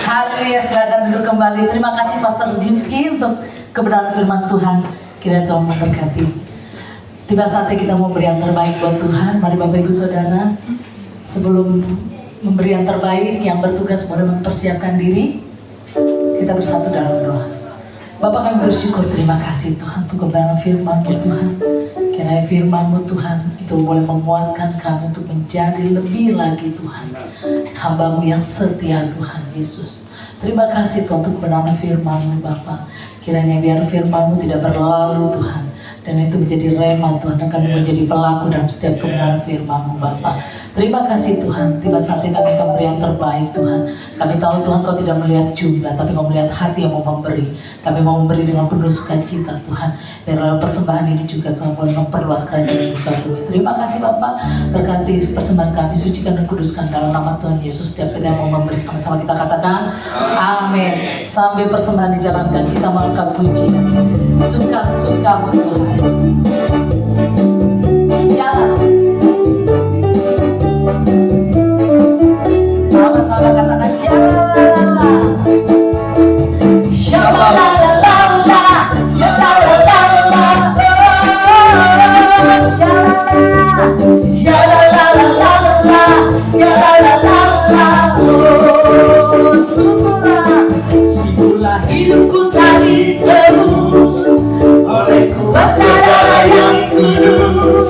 Haleluya, silakan duduk kembali. Terima kasih Pastor Jifki untuk kebenaran firman Tuhan. Kiranya Tuhan memberkati. Tiba saatnya kita mau beri yang terbaik buat Tuhan. Mari Bapak Ibu Saudara, sebelum memberi yang terbaik, yang bertugas boleh mempersiapkan diri. Kita bersatu dalam doa. Bapak, kami bersyukur, terima kasih Tuhan untuk kebenaran firman-Mu Tuhan. Kiranya firman-Mu Tuhan itu boleh menguatkan kami untuk menjadi lebih lagi Tuhan, hamba-Mu yang setia Tuhan Yesus. Terima kasih Tuhan untuk kebenaran firman-Mu Bapa. Kiranya biar firman-Mu tidak berlalu Tuhan, dan itu menjadi rema Tuhan, dan kami menjadi pelaku dalam setiap kebenaran firman-Mu Bapa. Terima kasih Tuhan, tiba saatnya kami akan beri yang terbaik Tuhan. Kami tahu Tuhan Kau tidak melihat jumlah, tapi Kau melihat hati yang mau memberi. Kami mau memberi dengan penuh sukacita Tuhan. Biar persembahan ini juga Tuhan boleh memperluas kerajaan di muka bumi. Terima kasih Bapa, berkati persembahan kami, sucikan dan kuduskan dalam nama Tuhan Yesus. Setiap kita yang mau memberi, sama-sama kita katakan amin. Sambil persembahan dijalankan, kita mengangkat pujian. Suka-suka-Mu Tuhan. Jalan. Sama-sama katakan shalala. Shalala, shalala, shalala, shalala, shalala. Sungguhlah hidupku tadi terus oleh kuasa yang kudus.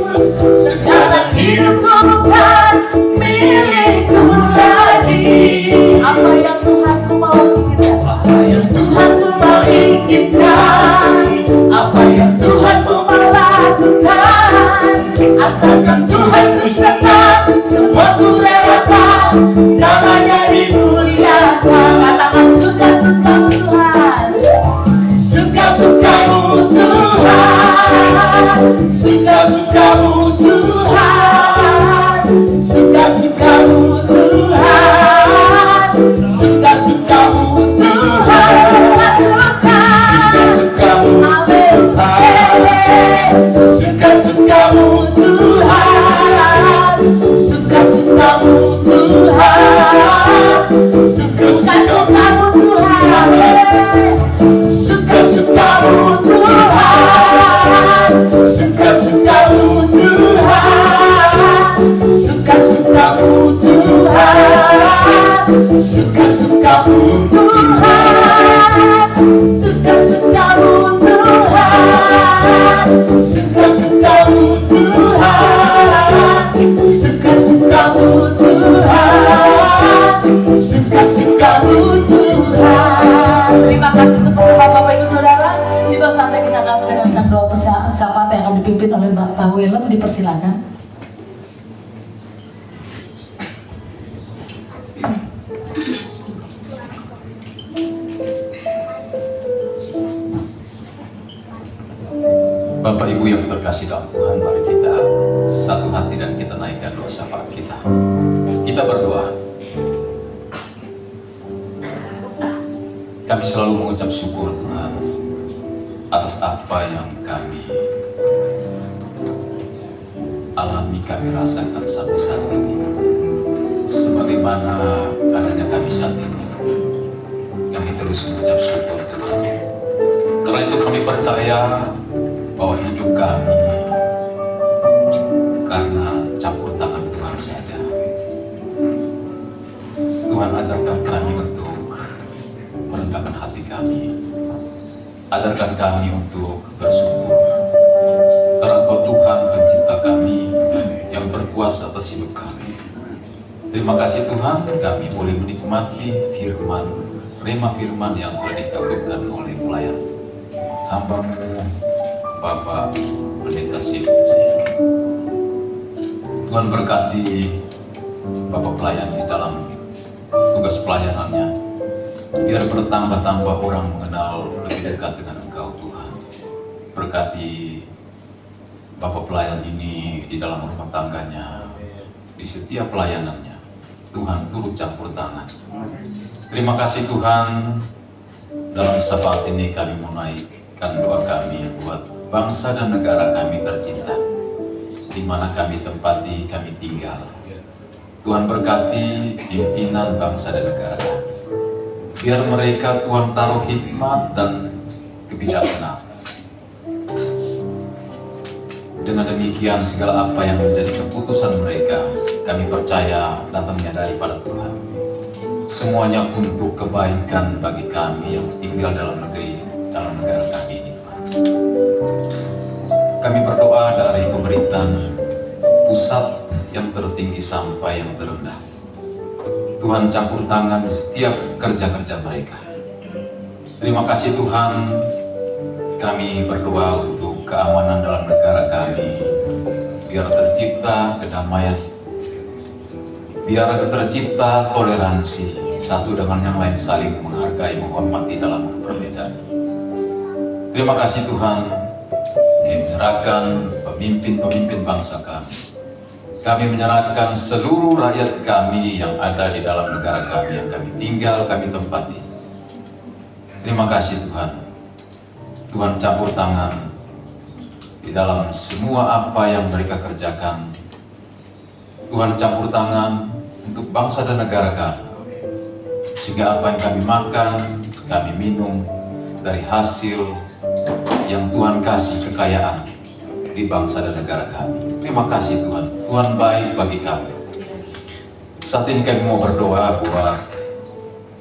Kak Willem dipersilakan. Bapak Ibu yang terkasih dalam Tuhan, mari kita satu hati dan kita naikkan doa syafaat kita. Kita berdoa. Kami selalu mengucap syukur Tuhan atas apa yang kami alami, kami rasakan sampai saat ini. Sebagaimana adanya kami saat ini, kami terus mengucap syukur Tuhan. Karena itu kami percaya bahwa hidup kami karena campur tangan Tuhan saja. Tuhan ajarkan kami untuk merendahkan hati kami, ajarkan kami untuk bersyukur karena Engkau Tuhan pencipta kami yang berkuasa atas hidup kami. Terima kasih Tuhan, kami boleh menikmati rema firman yang telah ditaburkan oleh pelayan hamba-Mu Bapak Pendeta Sifki. Tuhan berkati Bapak pelayan di dalam tugas pelayanannya, biar bertambah-tambah orang mengenal lebih dekat dengan Engkau Tuhan. Berkati Bapak pelayan ini di dalam rumah tangganya, di setiap pelayanannya. Tuhan turut campur tangan. Terima kasih Tuhan, dalam syafaat ini kami menaikkan doa kami buat bangsa dan negara kami tercinta, di mana kami tempati, kami tinggal. Tuhan berkati pimpinan bangsa dan negara kami. Biar mereka Tuhan taruh hikmat dan kebijaksanaan. Dengan demikian segala apa yang menjadi keputusan mereka, kami percaya datangnya daripada Tuhan. Semuanya untuk kebaikan bagi kami yang tinggal dalam negara kami ini Tuhan. Kami berdoa dari pemerintahan pusat yang tertinggi sampai yang terendah. Tuhan campur tangan di setiap kerja-kerja mereka. Terima kasih Tuhan, kami berdoa untuk keamanan dalam negara kami, biar tercipta kedamaian, biar tercipta toleransi, satu dengan yang lain saling menghargai, menghormati dalam perbedaan. Terima kasih Tuhan, kami menyerahkan pemimpin-pemimpin bangsa kami. Kami menyerahkan seluruh rakyat kami yang ada di dalam negara kami, yang kami tinggal, kami tempati. Terima kasih Tuhan. Tuhan campur tangan di dalam semua apa yang mereka kerjakan. Tuhan campur tangan untuk bangsa dan negara kami, sehingga apa yang kami makan, kami minum dari hasil yang Tuhan kasih kekayaan di bangsa dan negara kami. Terima kasih Tuhan, Tuhan baik bagi kami. Saat ini kami mau berdoa buat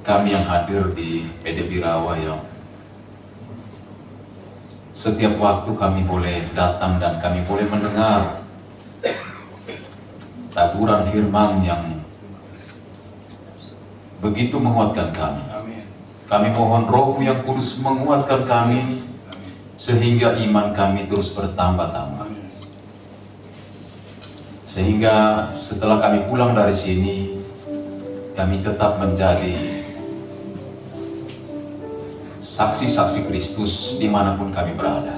kami yang hadir di PD Birawa, yang setiap waktu kami boleh datang dan kami boleh mendengar taburan firman yang begitu menguatkan kami. Kami mohon Roh yang Kudus menguatkan kami sehingga iman kami terus bertambah-tambah. Sehingga setelah kami pulang dari sini, kami tetap menjadi saksi-saksi Kristus dimanapun kami berada.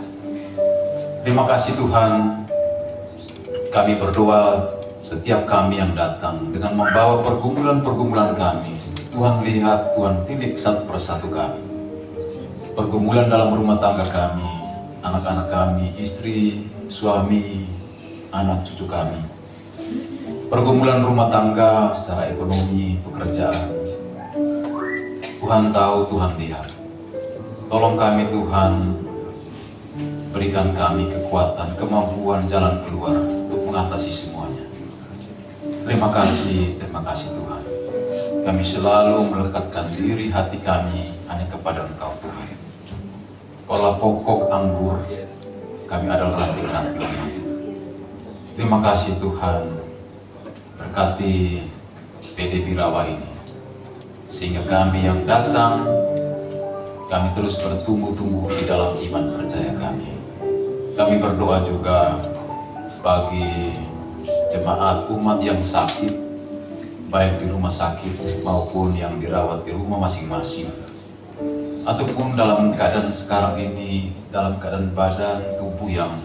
Terima kasih Tuhan, kami berdoa setiap kami yang datang dengan membawa pergumulan-pergumulan kami. Tuhan lihat, Tuhan tindik satu persatu kami. Pergumulan dalam rumah tangga kami, anak-anak kami, istri, suami, anak cucu kami. Pergumulan rumah tangga secara ekonomi, pekerjaan. Tuhan tahu, Tuhan lihat. Tolong kami Tuhan, berikan kami kekuatan, kemampuan, jalan keluar untuk mengatasi semuanya. Terima kasih Tuhan. Kami selalu melekatkan diri hati kami hanya kepada Engkau Tuhan. Kaulah pokok anggur, kami adalah ranting-rantingnya. Terima kasih Tuhan, berkati PD Birawa ini, sehingga kami yang datang, kami terus bertumbuh-tumbuh di dalam iman percaya kami. Kami berdoa juga bagi jemaat umat yang sakit, baik di rumah sakit maupun yang dirawat di rumah masing-masing, ataupun dalam keadaan sekarang ini, dalam keadaan badan tubuh yang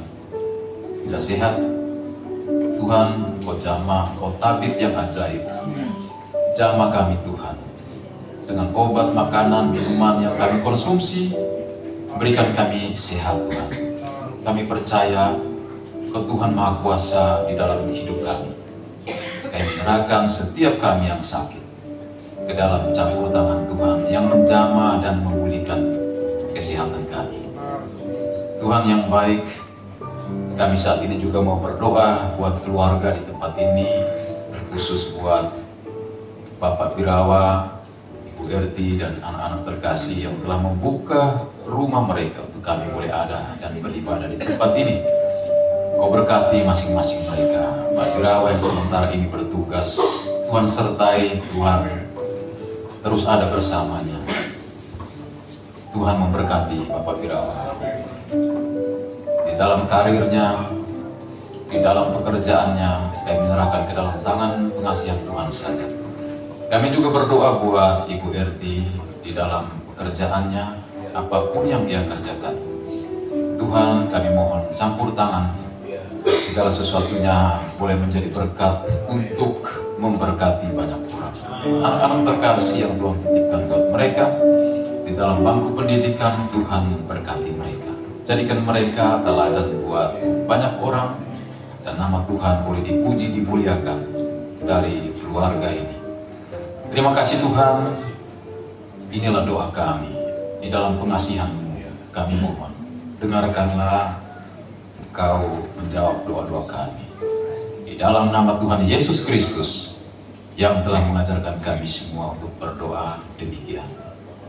tidak sehat. Tuhan, Kau jamah, Kau tabib yang ajaib. Jamah kami Tuhan, dengan obat, makanan, minuman yang kami konsumsi, berikan kami sehat Tuhan. Kami percaya Kau Tuhan Maha Kuasa di dalam hidup kami. Kami menyerahkan setiap kami yang sakit ke dalam campur tangan Tuhan yang menjamah dan memulihkan kesehatan kami. Tuhan yang baik, kami saat ini juga mau berdoa buat keluarga di tempat ini, terkhusus buat Bapak Birawa, Ibu Erti, dan anak-anak terkasih yang telah membuka rumah mereka untuk kami boleh ada dan beribadah di tempat ini. Kau berkati masing-masing mereka. Pak Birawa yang sementara ini bertugas, Tuhan sertai, Tuhan terus ada bersamanya. Tuhan memberkati Bapak Birawa di dalam karirnya, di dalam pekerjaannya. Kami menyerahkan ke dalam tangan pengasihan Tuhan saja. Kami juga berdoa buat Ibu Erti di dalam pekerjaannya, apapun yang dia kerjakan. Tuhan, kami mohon campur tangan, segala sesuatunya boleh menjadi berkat untuk memberkati banyak orang. Anak-anak terkasih yang Tuhan titipkan buat mereka di dalam bangku pendidikan, Tuhan berkati mereka. Jadikan mereka teladan buat banyak orang, dan nama Tuhan boleh dipuji, dimuliakan dari keluarga ini. Terima kasih Tuhan, inilah doa kami di dalam pengasihan-Mu. Kami mohon, dengarkanlah, Engkau menjawab doa-doa kami. Di dalam nama Tuhan Yesus Kristus yang telah mengajarkan kami semua untuk berdoa demikian.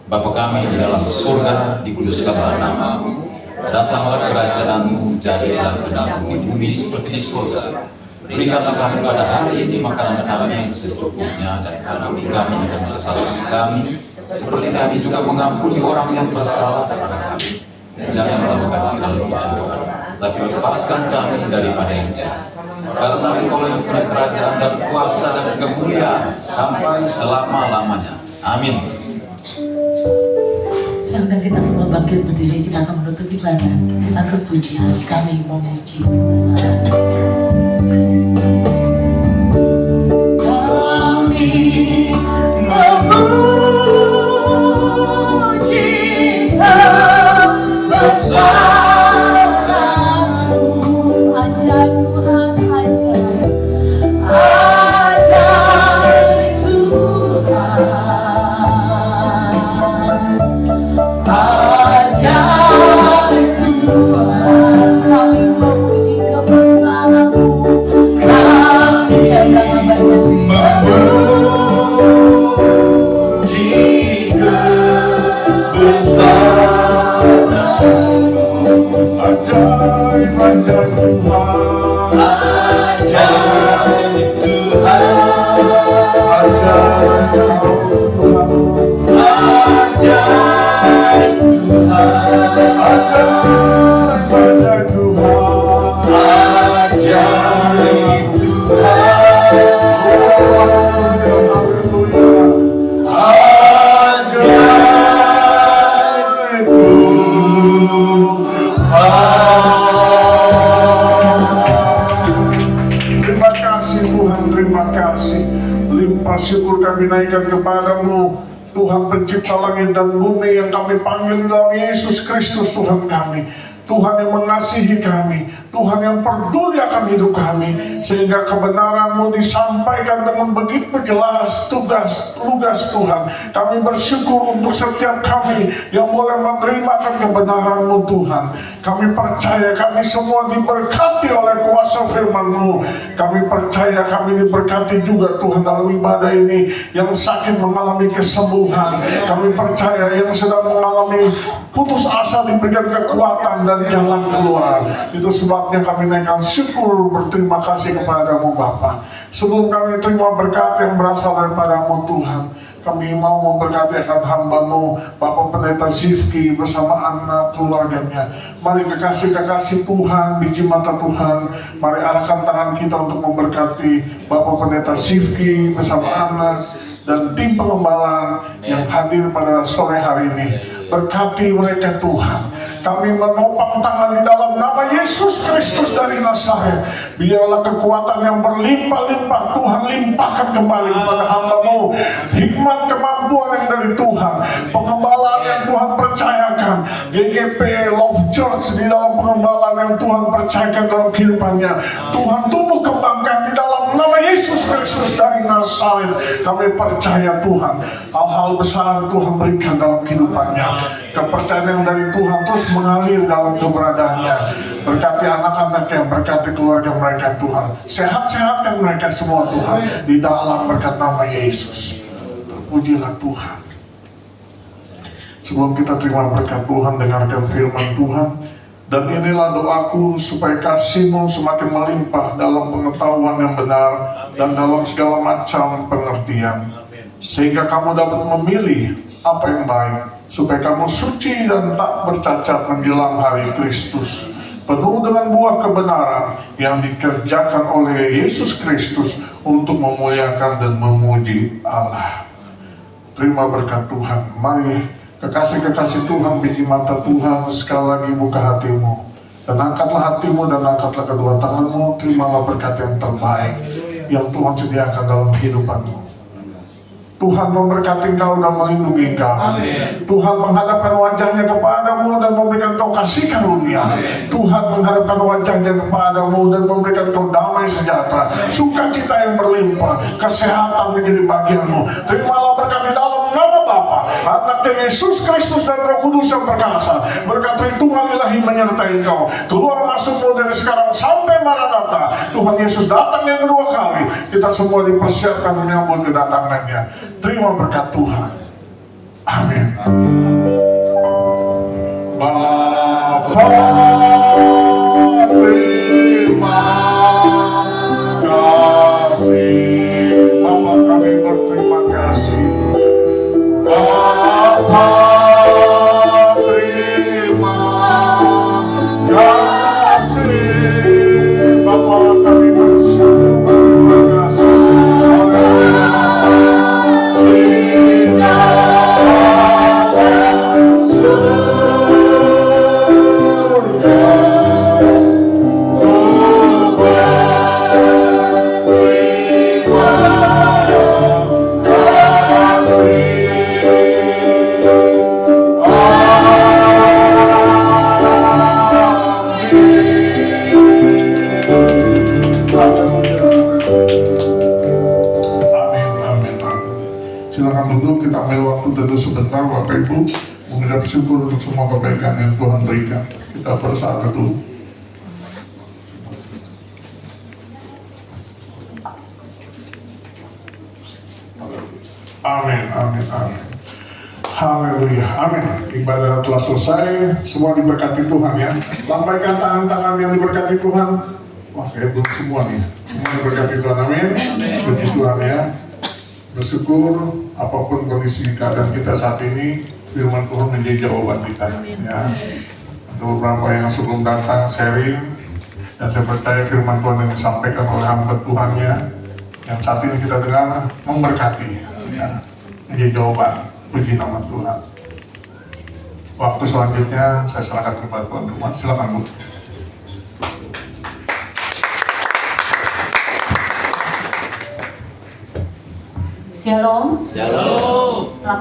Bapa kami di dalam surga, dikuduskanlah nama-Mu, datanglah kerajaan-Mu, jadilah kehendak-Mu di bumi seperti di surga. Berikanlah kami pada hari ini makanan kami yang secukupnya, dan ampuni kami akan kesalahan kami, seperti kami juga mengampuni orang yang bersalah kepada kami. Janganlah kami dalam pencobaan, tapi lepaskan kami daripada yang jahat. Karena Engkau yang punya kerajaan dan kuasa dan kemuliaan sampai selama-lamanya. Amin. Sedang kita semua bangkit berdiri, kita akan menutup ibadah. Kita akan pujian, kami memuji bersama. Kami memuji bersama. Ajaib Tuhan, ajaib, ajaib Tuhan. Ajaib Tuhan, kami memuji kebesaran-Mu. Kami sedang memuji kebesaran-Mu. Ajaib, ajaib Tuhan. Ajaib Tuhan. Ajaib Tuhan. Ajaib Tuhan. Ajaib, ajaib Tuhan. Ajaib Tuhan. Ajaib Tuhan. Terima kasih Tuhan, terima kasih. Limpah syukur kami naikkan kepadamu, Tuhan pencipta langit dan bumi, yang kami panggil dalam Yesus Kristus Tuhan kami. Tuhan yang mengasihi kami, Tuhan yang peduli akan hidup kami, sehingga kebenaran-Mu disampaikan dengan begitu jelas. Tugas Tuhan, kami bersyukur untuk setiap kami yang boleh menerima akan kebenaran-Mu Tuhan. Kami percaya kami semua diberkati oleh kuasa firman-Mu. Kami percaya kami diberkati juga Tuhan dalam ibadah ini. Yang sakit mengalami kesembuhan, kami percaya yang sedang mengalami putus asa diberikan kekuatan dan jalan keluar. Itu sebabnya kami naikkan syukur berterima kasih kepadamu Bapa. Sebelum kami terima berkat yang berasal daripadamu Tuhan, kami mau memberkati akan hamba-Mu Bapak Pendeta Zifki bersama anak keluarganya. Mari kekasih-kekasih Tuhan, biji mata Tuhan, mari arahkan tangan kita untuk memberkati Bapak Pendeta Zifki bersama anak dan tim pengembalaan yang hadir pada sore hari ini. Berkati mereka Tuhan. Kami menopang tangan di dalam nama Yesus Kristus dari Nazaret. Biarlah kekuatan yang berlimpah-limpah Tuhan limpahkan kembali kepada hamba-Mu. Hikmat kemampuan yang dari Tuhan, pengembalaan yang Tuhan percayakan, GGP Love Church di dalam pengembalaan yang Tuhan percayakan dalam kehidupannya, Tuhan tumbuh kembangkan di dalam nama Yesus Kristus dari Nazaret. Kami percaya Tuhan, hal-hal besar Tuhan berikan dalam kehidupannya. Kepercayaan yang dari Tuhan terus mengalir dalam keberadaannya. Berkati anak-anaknya, berkati keluarga mereka Tuhan. Sehat-sehatkan mereka semua Tuhan di dalam berkat nama Yesus. Terpujilah Tuhan. Sebelum kita terima berkat Tuhan, dengarkan firman Tuhan. Dan inilah doaku supaya kasih-Mu semakin melimpah dalam pengetahuan yang benar dan dalam segala macam pengertian, sehingga kamu dapat memilih apa yang baik, supaya kamu suci dan tak bercacat menjelang hari Kristus, penuh dengan buah kebenaran yang dikerjakan oleh Yesus Kristus untuk memuliakan dan memuji Allah. Terima berkat Tuhan. Mari kekasih-kekasih Tuhan, biji mata Tuhan, sekali lagi buka hatimu dan angkatlah hatimu dan angkatlah kedua tanganmu. Terimalah berkat yang terbaik yang Tuhan sediakan dalam kehidupanmu. Tuhan memberkati engkau dan melindungi engkau. Tuhan menghadapkan wajahnya kepadamu dan memberikan engkau kasih karunia. Tuhan menghadapkan wajahnya kepadamu dan memberikan engkau damai sejahtera, sukacita yang berlimpah, kesehatan menjadi bagianmu. Terimalah berkat di dalam nama Bapa, Anak Yesus Kristus dan Roh Kudus yang perkasa. Berkat Tuhan ilahi menyertai engkau. Keluar masukmu dari sekarang sampai Maranatha. Tuhan Yesus datang yang kedua kali. Kita semua dipersiapkan menyambut kedatangannya. Terima berkat Tuhan. Amin. Bapa, terima kasih. Bapa, kami berterima kasih. Bapa, terima kasih. Bapa, kami bersyukur. Terima kasih. Silakan duduk, kita ambil waktu tentu sebentar Bapak Ibu mengucap syukur untuk semua kebaikan yang Tuhan berikan. Kita bersatu dulu. Amin, amin, amin. Haleluya, amin. Ibadah telah selesai, semua diberkati Tuhan ya. Lambaikan tangan-tangan yang diberkati Tuhan. Wah, kayak belum semua nih. Semua diberkati Tuhan, amin. Puji Tuhan ya. Bersyukur apapun kondisi keadaan kita saat ini, firman Tuhan menjadi jawaban kita ya. Untuk beberapa yang sebelum datang sharing, dan saya percaya firman Tuhan yang disampaikan oleh hamba Tuhannya yang saat ini kita dengar memberkati ya, menjadi jawaban. Puji nama Tuhan. Waktu selanjutnya saya serahkan kepada Tuhan Rumah. Silakan Bu. Shalom. Shalom. Selamat